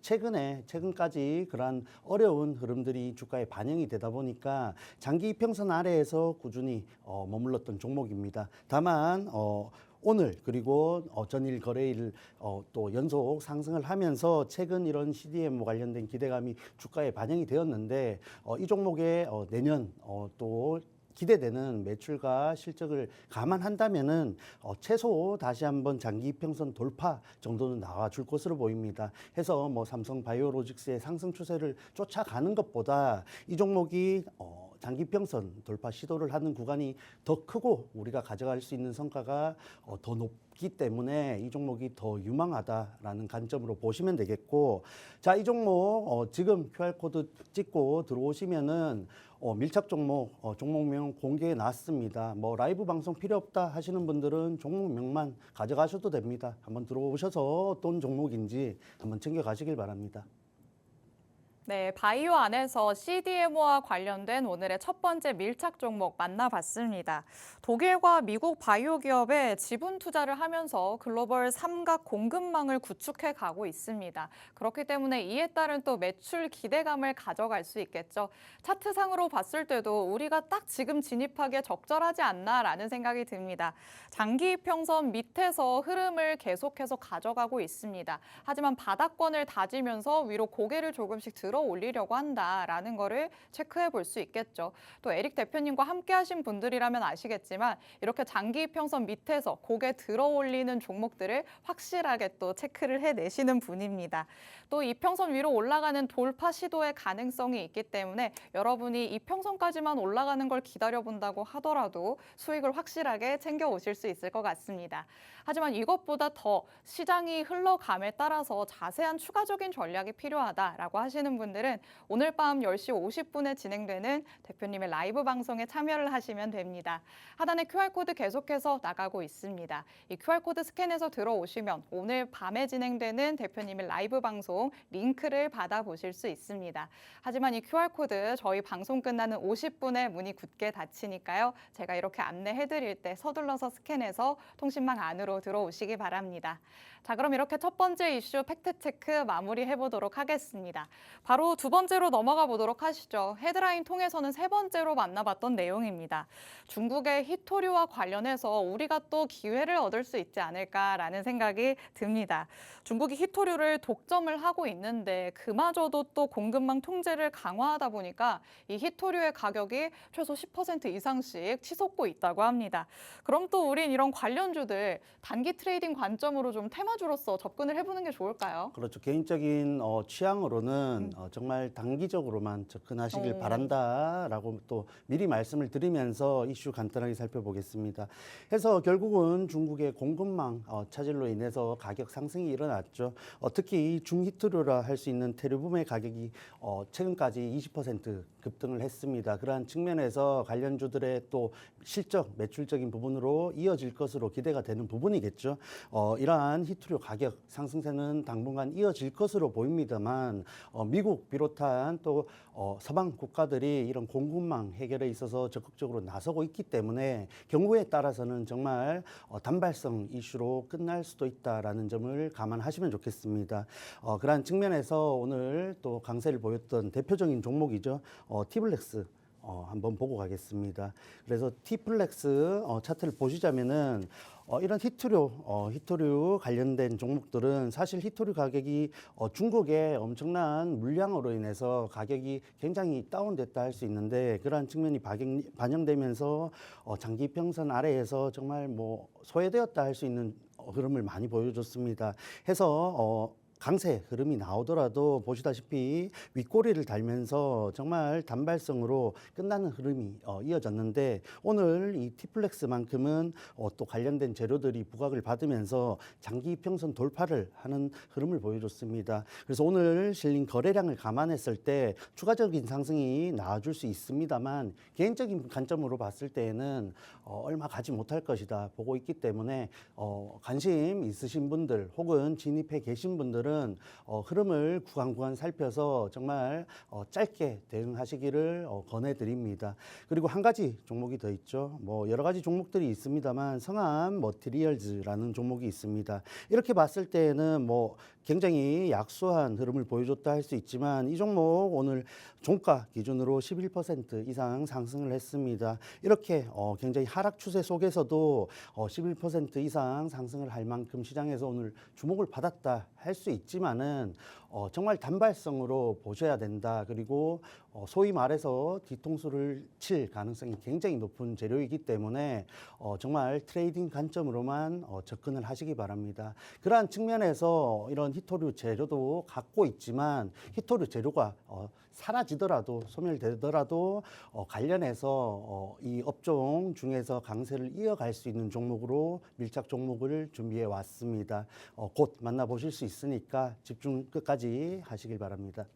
Speaker 2: 최근까지 그러한 어려운 흐름들이 주가에 반영이 되다 보니까 장기 이평선 아래에서 꾸준히 머물렀던 종목입니다. 다만 오늘 그리고 전일 거래일 또 연속 상승을 하면서 최근 이런 CDM 관련된 기대감이 주가에 반영이 되었는데 이 종목의 내년 또 기대되는 매출과 실적을 감안한다면은 최소 다시 한번 장기 이평선 돌파 정도는 나와줄 것으로 보입니다. 해서 삼성 바이오로직스의 상승 추세를 쫓아가는 것보다 이 종목이 장기 이평선 돌파 시도를 하는 구간이 더 크고 우리가 가져갈 수 있는 성과가 더 높기 때문에 이 종목이 더 유망하다라는 관점으로 보시면 되겠고 자, 이 종목 지금 QR코드 찍고 들어오시면은 밀착 종목, 종목명 공개해 놨습니다. 라이브 방송 필요 없다 하시는 분들은 종목명만 가져가셔도 됩니다. 한번 들어오셔서 어떤 종목인지 한번 챙겨가시길 바랍니다.
Speaker 1: 네, 바이오 안에서 CDMO와 관련된 오늘의 첫 번째 밀착 종목 만나봤습니다. 독일과 미국 바이오 기업에 지분 투자를 하면서 글로벌 삼각 공급망을 구축해 가고 있습니다. 그렇기 때문에 이에 따른 또 매출 기대감을 가져갈 수 있겠죠. 차트상으로 봤을 때도 우리가 딱 지금 진입하기에 적절하지 않나라는 생각이 듭니다. 장기 평선 밑에서 흐름을 계속해서 가져가고 있습니다. 하지만 바닥권을 다지면서 위로 고개를 조금씩 들어 올리려고 한다라는 거를 체크해 볼 수 있겠죠. 또 에릭 대표님과 함께 하신 분들이라면 아시겠지만 이렇게 장기 평선 밑에서 고개 들어 올리는 종목들을 확실하게 또 체크를 해내시는 분입니다. 또 이평선 위로 올라가는 돌파 시도의 가능성이 있기 때문에 여러분이 이평선까지만 올라가는 걸 기다려본다고 하더라도 수익을 확실하게 챙겨 오실 수 있을 것 같습니다. 하지만 이것보다 더 시장이 흘러감에 따라서 자세한 추가적인 전략이 필요하다라고 하시는 분들은 오늘 밤 10시 50분에 진행되는 대표님의 라이브 방송에 참여를 하시면 됩니다. 하단에 QR코드 계속해서 나가고 있습니다. 이 QR코드 스캔해서 들어오시면 오늘 밤에 진행되는 대표님의 라이브 방송 링크를 받아보실 수 있습니다. 하지만 이 QR코드 저희 방송 끝나는 50분에 문이 굳게 닫히니까요. 제가 이렇게 안내해드릴 때 서둘러서 스캔해서 통신망 안으로 들어오시기 바랍니다. 자, 그럼 이렇게 첫 번째 이슈 팩트체크 마무리해보도록 하겠습니다. 바로 두 번째로 넘어가 보도록 하시죠. 헤드라인 통해서는 세 번째로 만나봤던 내용입니다. 중국의 히토류와 관련해서 우리가 또 기회를 얻을 수 있지 않을까라는 생각이 듭니다. 중국이 히토류를 독점을 하고 있는데 그마저도 또 공급망 통제를 강화하다 보니까 이 히토류의 가격이 최소 10% 이상씩 치솟고 있다고 합니다. 그럼 또 우린 이런 관련주들 단기 트레이딩 관점으로 좀 테마주로서 접근을 해보는 게 좋을까요?
Speaker 2: 그렇죠. 개인적인 취향으로는 정말 단기적으로만 접근하시길 바란다라고 또 미리 말씀을 드리면서 이슈 간단하게 살펴보겠습니다. 해서 결국은 중국의 공급망 차질로 인해서 가격 상승이 일어났죠. 특히 중히토류라 할 수 있는 테르뷴의 가격이 최근까지 20% 급등을 했습니다. 그러한 측면에서 관련주들의 또 실적, 매출적인 부분으로 이어질 것으로 기대가 되는 부분이겠죠. 이러한 히토류 가격 상승세는 당분간 이어질 것으로 보입니다만 미국 비롯한 또 서방 국가들이 이런 공급망 해결에 있어서 적극적으로 나서고 있기 때문에 경우에 따라서는 정말 단발성 이슈로 끝날 수도 있다라는 점을 감안하시면 좋겠습니다. 그러한 측면에서 오늘 또 강세를 보였던 대표적인 종목이죠. 티블렉스. 한번 보고 가겠습니다. 그래서 티플렉스 차트를 보시자면은 이런 히토류 관련된 종목들은 사실 히토류 가격이 중국의 엄청난 물량으로 인해서 가격이 굉장히 다운됐다 할 수 있는데 그러한 측면이 반영되면서 장기 평선 아래에서 정말 뭐 소외되었다 할 수 있는 흐름을 많이 보여줬습니다. 해서 강세 흐름이 나오더라도 보시다시피 윗꼬리를 달면서 정말 단발성으로 끝나는 흐름이 이어졌는데 오늘 이 티플렉스만큼은 또 관련된 재료들이 부각을 받으면서 장기 평선 돌파를 하는 흐름을 보여줬습니다. 그래서 오늘 실린 거래량을 감안했을 때 추가적인 상승이 나와줄 수 있습니다만 개인적인 관점으로 봤을 때에는 얼마 가지 못할 것이다 보고 있기 때문에 관심 있으신 분들 혹은 진입해 계신 분들은 흐름을 구간 살펴서 정말 짧게 대응하시기를 권해드립니다. 그리고 한 가지 종목이 더 있죠. 뭐 여러 가지 종목들이 있습니다만 성암 머티리얼즈라는 종목이 있습니다. 이렇게 봤을 때는 뭐 굉장히 약소한 흐름을 보여줬다 할 수 있지만 이 종목 오늘 종가 기준으로 11% 이상 상승을 했습니다. 이렇게 굉장히 하락 추세 속에서도 11% 이상 상승을 할 만큼 시장에서 오늘 주목을 받았다 할 수 있지만은 정말 단발성으로 보셔야 된다. 그리고 소위 말해서 뒤통수를 칠 가능성이 굉장히 높은 재료이기 때문에 정말 트레이딩 관점으로만 접근을 하시기 바랍니다. 그러한 측면에서 이런 히토류 재료도 갖고 있지만 히토류 재료가 사라지더라도 소멸되더라도 관련해서 이 업종 중에서 강세를 이어갈 수 있는 종목으로 밀착 종목을 준비해 왔습니다. 곧 만나보실 수 있으니까 집중 끝까지 하시길 바랍니다.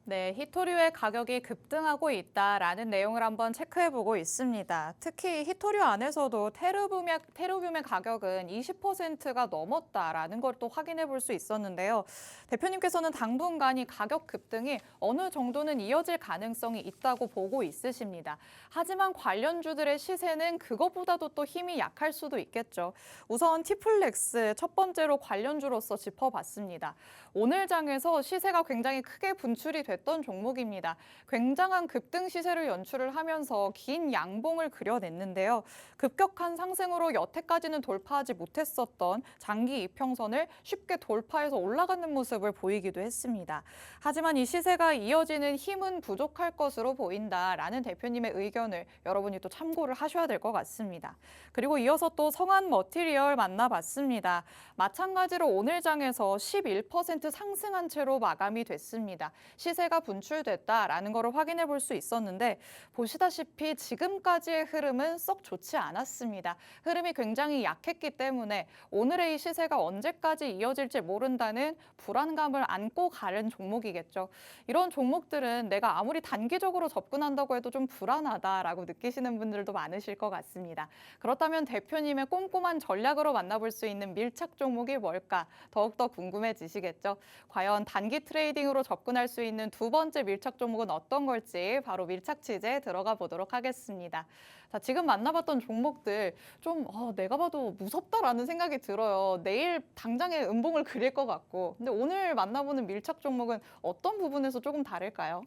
Speaker 1: 네, 히토류의 가격이 급등하고 있다라는 내용을 한번 체크해보고 있습니다. 특히 히토류 안에서도 테르뷴의 가격은 20%가 넘었다라는 걸 또 확인해 볼 수 있었는데요. 대표님께서는 당분간 이 가격 급등이 어느 정도는 이어질 가능성이 있다고 보고 있으십니다. 하지만 관련주들의 시세는 그것보다도 또 힘이 약할 수도 있겠죠. 우선 티플렉스 첫 번째로 관련주로서 짚어봤습니다. 오늘 장에서 시세가 굉장히 크게 분출이 됐던 종목입니다. 굉장한 급등 시세를 연출을 하면서 긴 양봉을 그려냈는데요. 급격한 상승으로 여태까지는 돌파하지 못했었던 장기 이평선을 쉽게 돌파해서 올라가는 모습을 보이기도 했습니다. 하지만 이 시세가 이어지는 힘은 부족할 것으로 보인다라는 대표님의 의견을 여러분이 또 참고를 하셔야 될 것 같습니다. 그리고 이어서 또 성한 머티리얼 만나봤습니다. 마찬가지로 오늘 장에서 11% 상승한 채로 마감이 됐습니다. 시세 시세가 분출됐다라는 것을 확인해 볼 수 있었는데 보시다시피 지금까지의 흐름은 썩 좋지 않았습니다. 흐름이 굉장히 약했기 때문에 오늘의 이 시세가 언제까지 이어질지 모른다는 불안감을 안고 가는 종목이겠죠. 이런 종목들은 내가 아무리 단기적으로 접근한다고 해도 좀 불안하다라고 느끼시는 분들도 많으실 것 같습니다. 그렇다면 대표님의 꼼꼼한 전략으로 만나볼 수 있는 밀착 종목이 뭘까 더욱더 궁금해지시겠죠. 과연 단기 트레이딩으로 접근할 수 있는 두 번째 밀착 종목은 어떤 걸지 바로 밀착 취재에 들어가 보도록 하겠습니다. 자, 지금 만나봤던 종목들 좀 내가 봐도 무섭다라는 생각이 들어요. 내일 당장에 음봉을 그릴 것 같고. 근데 오늘 만나보는 밀착 종목은 어떤 부분에서 조금 다를까요?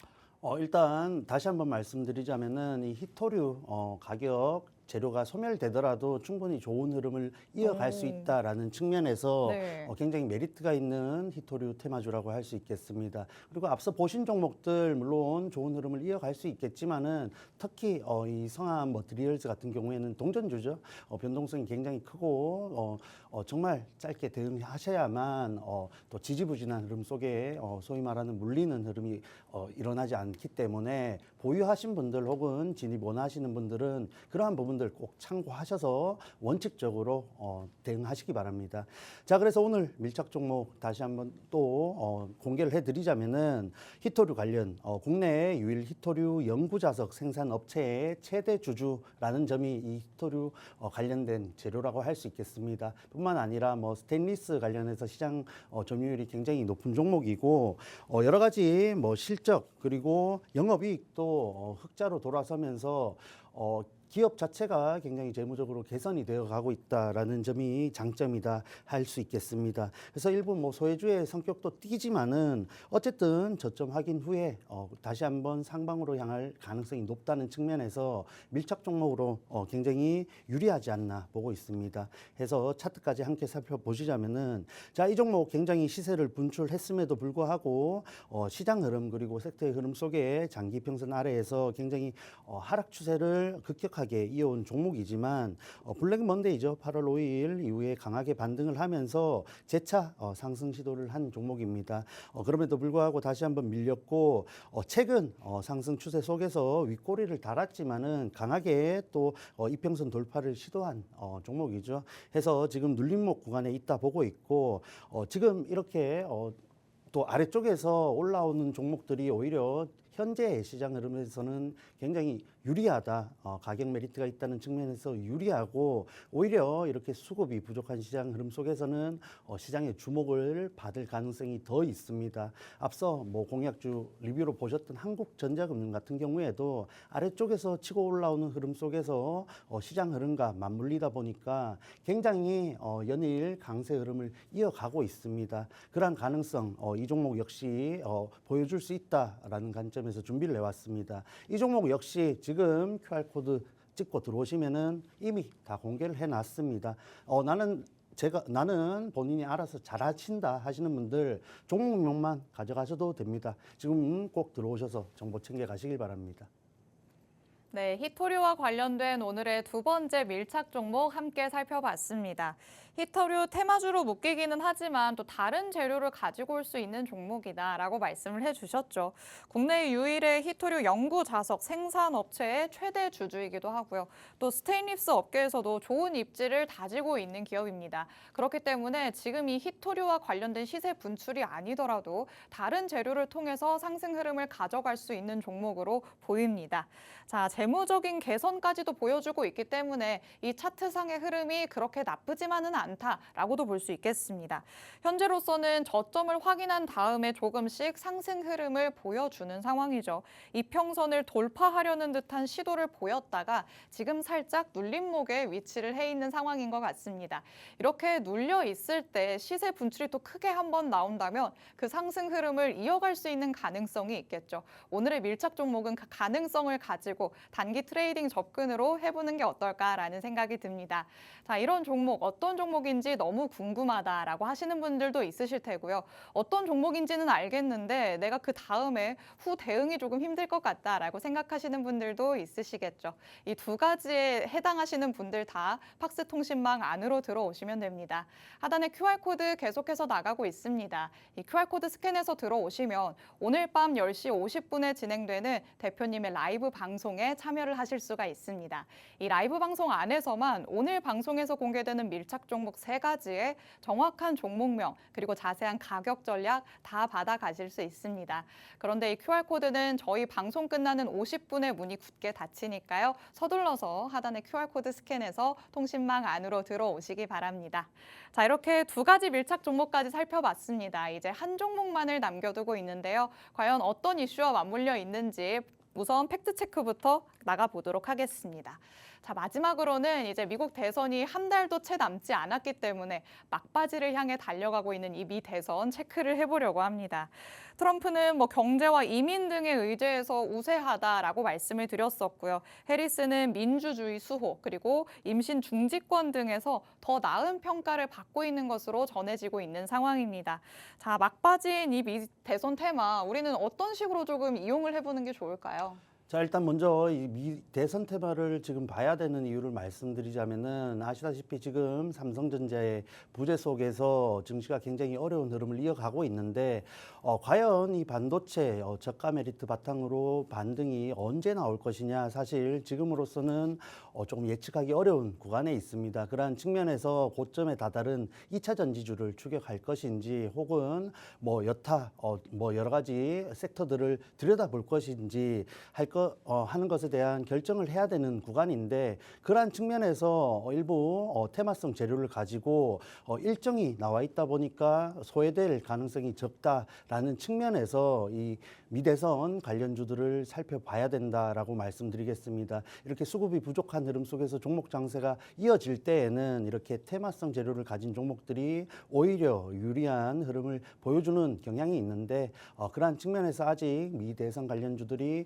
Speaker 2: 일단 다시 한번 말씀드리자면은 이 히토류 가격 재료가 소멸되더라도 충분히 좋은 흐름을 이어갈 수 있다라는 측면에서
Speaker 1: 네.
Speaker 2: 굉장히 메리트가 있는 히토류 테마주라고 할 수 있겠습니다. 그리고 앞서 보신 종목들 물론 좋은 흐름을 이어갈 수 있겠지만은 특히 이 성암 머티리얼즈 같은 경우에는 동전주죠. 변동성이 굉장히 크고 정말 짧게 대응하셔야만 또 지지부진한 흐름 속에 소위 말하는 물리는 흐름이 일어나지 않기 때문에 보유하신 분들 혹은 진입 원하시는 분들은 그러한 부분들 꼭 참고하셔서 원칙적으로 대응하시기 바랍니다. 자, 그래서 오늘 밀착 종목 다시 한번 또 공개를 해드리자면은 히토류 관련 국내 유일 히토류 연구자석 생산 업체의 최대 주주라는 점이 이 히토류 관련된 재료라고 할 수 있겠습니다. 뿐만 아니라 뭐 스테인리스 관련해서 시장 점유율이 굉장히 높은 종목이고 여러 가지 뭐 실적 그리고 영업이익도 흑자로 돌아서면서 기업 자체가 굉장히 재무적으로 개선이 되어 가고 있다라는 점이 장점이다 할 수 있겠습니다. 그래서 일부 뭐 소외주의 성격도 띠지만은 어쨌든 저점 확인 후에 다시 한번 상방으로 향할 가능성이 높다는 측면에서 밀착 종목으로 굉장히 유리하지 않나 보고 있습니다. 해서 차트까지 함께 살펴보시자면은 자, 이 종목 굉장히 시세를 분출했음에도 불구하고 시장 흐름 그리고 섹터의 흐름 속에 장기 평선 아래에서 굉장히 하락 추세를 급격하게 이어온 종목이지만 블랙 먼데이죠. 8월 5일 이후에 강하게 반등을 하면서 재차 상승 시도를 한 종목입니다. 그럼에도 불구하고 다시 한번 밀렸고 최근 상승 추세 속에서 윗꼬리를 달았지만은 강하게 또 이평선 돌파를 시도한 종목이죠. 해서 지금 눌림목 구간에 있다 보고 있고 지금 이렇게 또 아래쪽에서 올라오는 종목들이 오히려 현재 시장 흐름에서는 굉장히 유리하다. 가격 메리트가 있다는 측면에서 유리하고 오히려 이렇게 수급이 부족한 시장 흐름 속에서는 시장의 주목을 받을 가능성이 더 있습니다. 앞서 뭐 공약주 리뷰로 보셨던 한국전자금융 같은 경우에도 아래쪽에서 치고 올라오는 흐름 속에서 시장 흐름과 맞물리다 보니까 굉장히 연일 강세 흐름을 이어가고 있습니다. 그러한 가능성 이 종목 역시 보여줄 수 있다라는 관점에서 준비를 해왔습니다. 이 종목 역시 지금 QR코드 찍고 들어오시면은 이미 다 공개를 해놨습니다. 나는 본인이 알아서 잘하신다 하시는 분들 종목명만 가져가셔도 됩니다. 지금 꼭 들어오셔서 정보 챙겨 가시길 바랍니다.
Speaker 1: 네, 히토류와 관련된 오늘의 두 번째 밀착 종목 함께 살펴봤습니다. 히토류 테마주로 묶이기는 하지만 또 다른 재료를 가지고 올 수 있는 종목이다라고 말씀을 해주셨죠. 국내 유일의 히토류 연구 자석 생산 업체의 최대 주주이기도 하고요. 또 스테인리스 업계에서도 좋은 입지를 다지고 있는 기업입니다. 그렇기 때문에 지금 이 히토류와 관련된 시세 분출이 아니더라도 다른 재료를 통해서 상승 흐름을 가져갈 수 있는 종목으로 보입니다. 자, 재무적인 개선까지도 보여주고 있기 때문에 이 차트상의 흐름이 그렇게 나쁘지만은 않다라고도 볼 수 있겠습니다. 현재로서는 저점을 확인한 다음에 조금씩 상승 흐름을 보여주는 상황이죠. 이평선을 돌파하려는 듯한 시도를 보였다가 지금 살짝 눌림목에 위치를 해 있는 상황인 것 같습니다. 이렇게 눌려 있을 때 시세 분출이 또 크게 한번 나온다면 그 상승 흐름을 이어갈 수 있는 가능성이 있겠죠. 오늘의 밀착 종목은 그 가능성을 가지고 단기 트레이딩 접근으로 해보는 게 어떨까라는 생각이 듭니다. 자, 이런 종목 어떤 종목인지 너무 궁금하다라고 하시는 분들도 있으실 테고요. 어떤 종목인지는 알겠는데 내가 그 다음에 후 대응이 조금 힘들 것 같다라고 생각하시는 분들도 있으시겠죠. 이 두 가지에 해당하시는 분들 다 팍스통신망 안으로 들어오시면 됩니다. 하단에 QR코드 계속해서 나가고 있습니다. 이 QR코드 스캔해서 들어오시면 오늘 밤 10시 50분에 진행되는 대표님의 라이브 방송에 참여를 하실 수가 있습니다. 이 라이브 방송 안에서만 오늘 방송에서 공개되는 밀착 종목 3가지의 정확한 종목명 그리고 자세한 가격 전략 다 받아가실 수 있습니다. 그런데 이 QR코드는 저희 방송 끝나는 50분에 문이 굳게 닫히니까요. 서둘러서 하단에 QR코드 스캔해서 통신망 안으로 들어오시기 바랍니다. 자, 이렇게 두 가지 밀착 종목까지 살펴봤습니다. 이제 한 종목만을 남겨두고 있는데요. 과연 어떤 이슈와 맞물려 있는지 우선 팩트체크부터 나가보도록 하겠습니다. 자, 마지막으로는 이제 미국 대선이 한 달도 채 남지 않았기 때문에 막바지를 향해 달려가고 있는 이 미 대선 체크를 해보려고 합니다. 트럼프는 경제와 이민 등의 의제에서 우세하다라고 말씀을 드렸었고요. 해리스는 민주주의 수호 그리고 임신 중지권 등에서 더 나은 평가를 받고 있는 것으로 전해지고 있는 상황입니다. 자, 막바지인 이 미 대선 테마 우리는 어떤 식으로 조금 이용을 해보는 게 좋을까요?
Speaker 2: 자, 일단 먼저 이 미 대선 테마를 지금 봐야 되는 이유를 말씀드리자면은 아시다시피 지금 삼성전자의 부재 속에서 증시가 굉장히 어려운 흐름을 이어가고 있는데 과연 이 반도체 저가 메리트 바탕으로 반등이 언제 나올 것이냐 사실 지금으로서는 조금 예측하기 어려운 구간에 있습니다. 그러한 측면에서 고점에 다다른 2차 전지주를 추격할 것인지 혹은 여타 여러 가지 섹터들을 들여다볼 것인지 하는 것에 대한 결정을 해야 되는 구간인데 그러한 측면에서 일부 테마성 재료를 가지고 일정이 나와 있다 보니까 소외될 가능성이 적다라는 측면에서 이 미대선 관련주들을 살펴봐야 된다라고 말씀드리겠습니다. 이렇게 수급이 부족한 흐름 속에서 종목 장세가 이어질 때에는 이렇게 테마성 재료를 가진 종목들이 오히려 유리한 흐름을 보여주는 경향이 있는데 그러한 측면에서 아직 미대선 관련주들이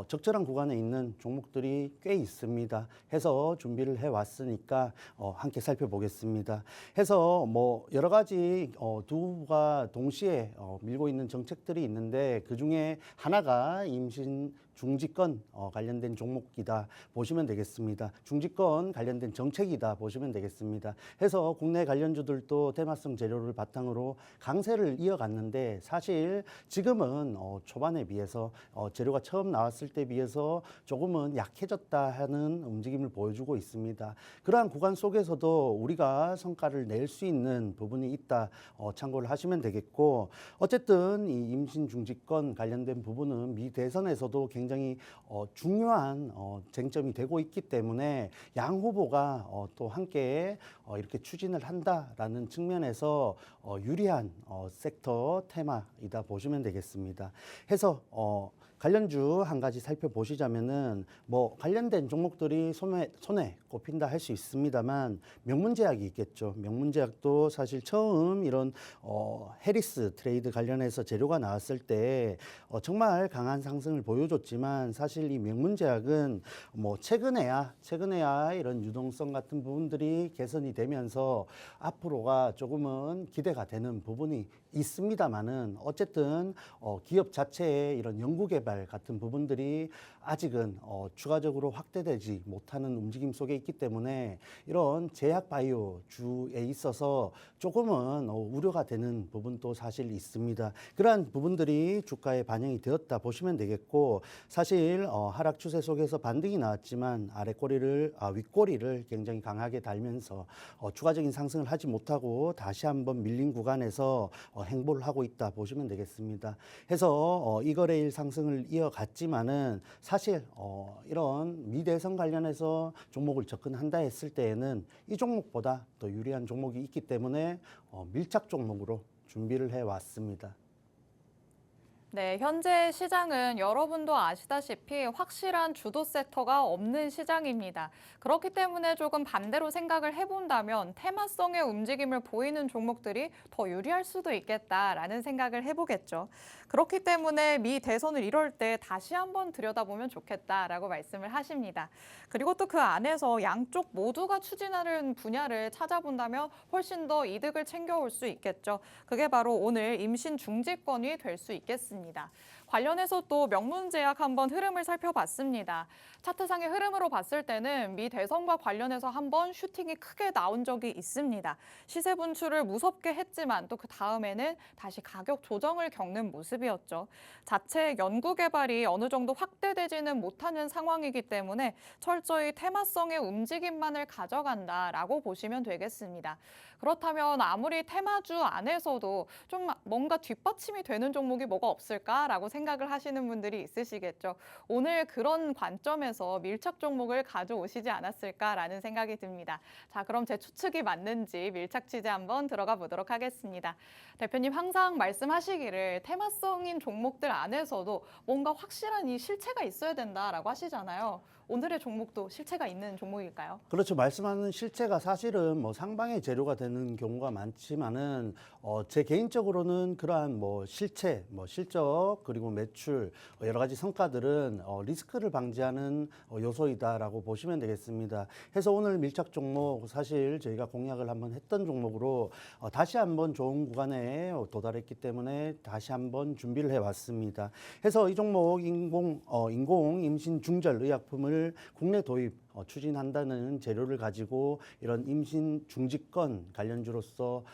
Speaker 2: 적절한 구간에 있는 종목들이 꽤 있습니다. 해서 준비를 해왔으니까 함께 살펴보겠습니다. 해서 여러 가지 두가 동시에 밀고 있는 정책들이 있는데 그중에 하나가 임신 중지권 관련된 종목이다 보시면 되겠습니다. 중지권 관련된 정책이다 보시면 되겠습니다. 해서 국내 관련주들도 테마성 재료를 바탕으로 강세를 이어갔는데 사실 지금은 초반에 비해서 재료가 처음 나왔을 때 비해서 조금은 약해졌다 하는 움직임을 보여주고 있습니다. 그러한 구간 속에서도 우리가 성과를 낼 수 있는 부분이 있다 참고를 하시면 되겠고 어쨌든 이 임신 중지권 관련된 부분은 미 대선에서도 굉장히 중요한 쟁점이 되고 있기 때문에 양 후보가 또 함께 이렇게 추진을 한다라는 측면에서 유리한 섹터 테마이다 보시면 되겠습니다. 해서 관련주 한 가지 살펴보시자면은 관련된 종목들이 손에 꼽힌다 할 수 있습니다만 명문제약이 있겠죠. 명문제약도 사실 처음 이런 해리스 트레이드 관련해서 재료가 나왔을 때 정말 강한 상승을 보여줬지만 사실 이 명문제약은 최근에야 이런 유동성 같은 부분들이 개선이 되면서 앞으로가 조금은 기대가 되는 부분이 있습니다만은 어쨌든 기업 자체의 이런 연구개발 같은 부분들이 아직은 추가적으로 확대되지 못하는 움직임 속에 있기 때문에 이런 제약 바이오 주에 있어서 조금은 우려가 되는 부분도 사실 있습니다. 그러한 부분들이 주가에 반영이 되었다 보시면 되겠고 사실 하락 추세 속에서 반등이 나왔지만 윗꼬리를 굉장히 강하게 달면서 추가적인 상승을 하지 못하고 다시 한번 밀린 구간에서 행보를 하고 있다 보시면 되겠습니다. 해서 이 거래일 상승을 이어갔지만은 사실 이런 미대선 관련해서 종목을 접근한다 했을 때에는 이 종목보다 더 유리한 종목이 있기 때문에 밀착 종목으로 준비를 해왔습니다.
Speaker 1: 네, 현재 시장은 여러분도 아시다시피 확실한 주도 섹터가 없는 시장입니다. 그렇기 때문에 조금 반대로 생각을 해본다면 테마성의 움직임을 보이는 종목들이 더 유리할 수도 있겠다라는 생각을 해보겠죠. 그렇기 때문에 미 대선을 이럴 때 다시 한번 들여다보면 좋겠다라고 말씀을 하십니다. 그리고 또 그 안에서 양쪽 모두가 추진하는 분야를 찾아본다면 훨씬 더 이득을 챙겨올 수 있겠죠. 그게 바로 오늘 임신 중지권이 될 수 있겠습니다. 관련해서 또 명문제약 한번 흐름을 살펴봤습니다. 차트상의 흐름으로 봤을 때는 미 대선과 관련해서 한번 슈팅이 크게 나온 적이 있습니다. 시세 분출을 무섭게 했지만 또 그 다음에는 다시 가격 조정을 겪는 모습이었죠. 자체 연구 개발이 어느 정도 확대되지는 못하는 상황이기 때문에 철저히 테마성의 움직임만을 가져간다라고 보시면 되겠습니다. 그렇다면 아무리 테마주 안에서도 좀 뭔가 뒷받침이 되는 종목이 뭐가 없을까라고 생각을 하시는 분들이 있으시겠죠. 오늘 그런 관점에서 밀착 종목을 가져오시지 않았을까라는 생각이 듭니다. 자, 그럼 제 추측이 맞는지 밀착 취재 한번 들어가 보도록 하겠습니다. 대표님 항상 말씀하시기를 테마성인 종목들 안에서도 뭔가 확실한 이 실체가 있어야 된다라고 하시잖아요. 오늘의 종목도 실체가 있는 종목일까요?
Speaker 2: 그렇죠. 말씀하는 실체가 사실은 뭐 상방의 재료가 되는 경우가 많지만은 제 개인적으로는 그러한 뭐 실체, 뭐 실적 그리고 매출 여러 가지 성과들은 리스크를 방지하는 요소이다라고 보시면 되겠습니다. 해서 오늘 밀착 종목 사실 저희가 공략을 한번 했던 종목으로 다시 한번 좋은 구간에 도달했기 때문에 다시 한번 준비를 해왔습니다. 해서 이 종목 인공 임신 중절 의약품을 국내 도입 추진한다는 재료를 가지고 이런 임신 중지권 관련주로서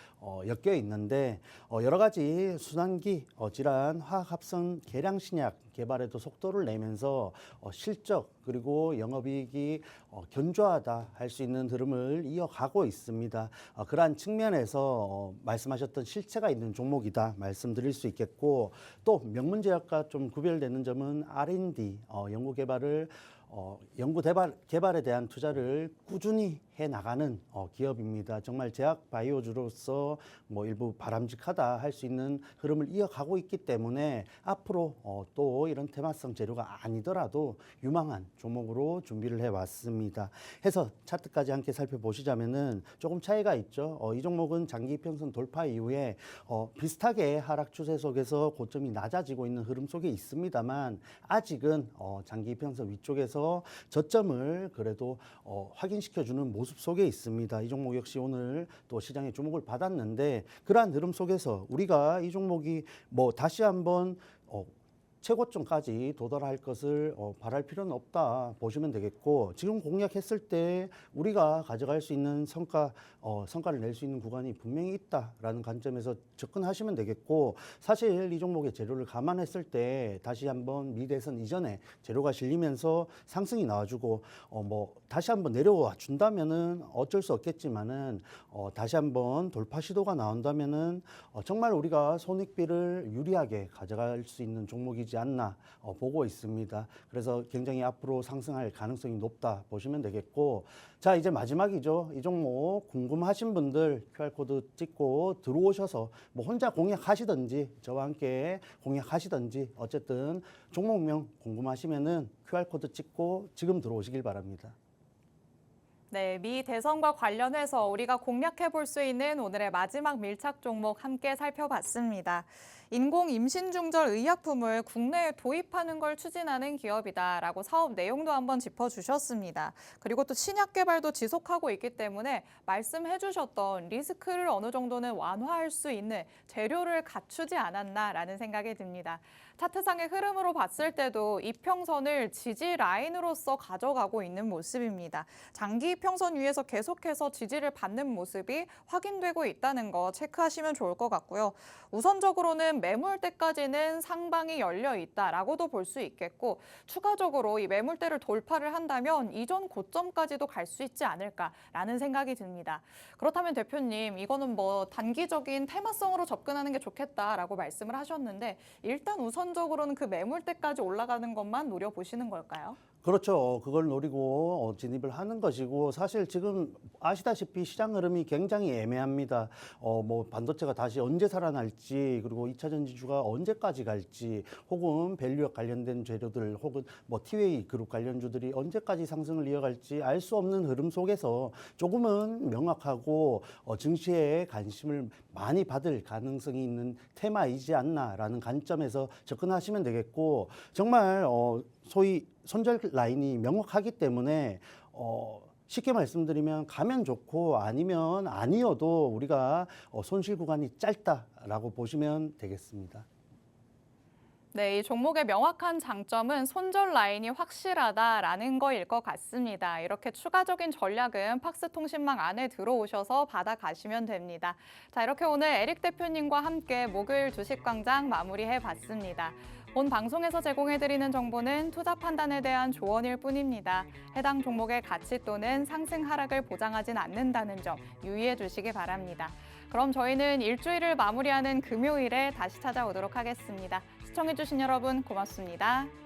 Speaker 2: 엮여 있는데 여러 가지 순환기 질환 화학합성 계량 신약 개발에도 속도를 내면서 실적 그리고 영업이익이 견조하다 할 수 있는 흐름을 이어가고 있습니다. 그러한 측면에서 말씀하셨던 실체가 있는 종목이다 말씀드릴 수 있겠고 또 명문제약과 좀 구별되는 점은 R&D 연구개발을 연구 개발에 대한 투자를 꾸준히 해 나가는 기업입니다. 정말 제약 바이오주로서 뭐 일부 바람직하다 할 수 있는 흐름을 이어가고 있기 때문에 앞으로 또 이런 테마성 재료가 아니더라도 유망한 종목으로 준비를 해 왔습니다. 해서 차트까지 함께 살펴보시자면은 조금 차이가 있죠. 이 종목은 장기 이평선 돌파 이후에 비슷하게 하락 추세 속에서 고점이 낮아지고 있는 흐름 속에 있습니다만 아직은 장기 이평선 위쪽에서 저점을 그래도 확인시켜주는 모습 속에 있습니다. 이 종목 역시 오늘 또 시장에 주목을 받았는데 그러한 흐름 속에서 우리가 이 종목이 뭐 다시 한번 최고점까지 도달할 것을 바랄 필요는 없다 보시면 되겠고 지금 공략했을 때 우리가 가져갈 수 있는 성과를 낼 수 있는 구간이 분명히 있다라는 관점에서 접근하시면 되겠고 사실 이 종목의 재료를 감안했을 때 다시 한번 미 대선 이전에 재료가 실리면서 상승이 나와주고 뭐 다시 한번 내려와 준다면은 어쩔 수 없겠지만은 다시 한번 돌파 시도가 나온다면은 정말 우리가 손익비를 유리하게 가져갈 수 있는 종목이지 않나 보고 있습니다. 그래서 굉장히 앞으로 상승할 가능성이 높다 보시면 되겠고 자 이제 마지막이죠. 이 종목 궁금하신 분들 QR코드 찍고 들어오셔서 뭐 혼자 공략하시든지 저와 함께 공략하시든지 어쨌든 종목명 궁금하시면은 QR코드 찍고 지금 들어오시길 바랍니다.
Speaker 1: 네, 미 대선과 관련해서 우리가 공략해 볼 수 있는 오늘의 마지막 밀착 종목 함께 살펴봤습니다. 인공 임신 중절 의약품을 국내에 도입하는 걸 추진하는 기업이다라고 사업 내용도 한번 짚어주셨습니다. 그리고 또 신약 개발도 지속하고 있기 때문에 말씀해 주셨던 리스크를 어느 정도는 완화할 수 있는 재료를 갖추지 않았나라는 생각이 듭니다. 차트상의 흐름으로 봤을 때도 이평선을 지지 라인으로서 가져가고 있는 모습입니다. 장기 이평선 위에서 계속해서 지지를 받는 모습이 확인되고 있다는 거 체크하시면 좋을 것 같고요. 우선적으로는 매물대까지는 상방이 열려 있다라고도 볼 수 있겠고 추가적으로 이 매물대를 돌파를 한다면 이전 고점까지도 갈 수 있지 않을까라는 생각이 듭니다. 그렇다면 대표님 이거는 뭐 단기적인 테마성으로 접근하는 게 좋겠다라고 말씀을 하셨는데 일단 우선적으로는 그 매물대까지 올라가는 것만 노려보시는 걸까요?
Speaker 2: 그렇죠. 그걸 노리고 진입을 하는 것이고 사실 지금 아시다시피 시장 흐름이 굉장히 애매합니다. 뭐 반도체가 다시 언제 살아날지 그리고 2차 전지주가 언제까지 갈지 혹은 밸류업 관련된 재료들 혹은 뭐 티웨이 그룹 관련주들이 언제까지 상승을 이어갈지 알 수 없는 흐름 속에서 조금은 명확하고 증시에 관심을 많이 받을 가능성이 있는 테마이지 않나라는 관점에서 접근하시면 되겠고 정말 소위 손절 라인이 명확하기 때문에 쉽게 말씀드리면 가면 좋고 아니면 아니어도 우리가 손실 구간이 짧다라고 보시면 되겠습니다.
Speaker 1: 네, 이 종목의 명확한 장점은 손절 라인이 확실하다라는 거일 것 같습니다. 이렇게 추가적인 전략은 팍스통신망 안에 들어오셔서 받아가시면 됩니다. 자, 이렇게 오늘 에릭 대표님과 함께 목요일 주식광장 마무리해봤습니다. 본 방송에서 제공해드리는 정보는 투자 판단에 대한 조언일 뿐입니다. 해당 종목의 가치 또는 상승 하락을 보장하진 않는다는 점 유의해 주시기 바랍니다. 그럼 저희는 일주일을 마무리하는 금요일에 다시 찾아오도록 하겠습니다. 시청해주신 여러분 고맙습니다.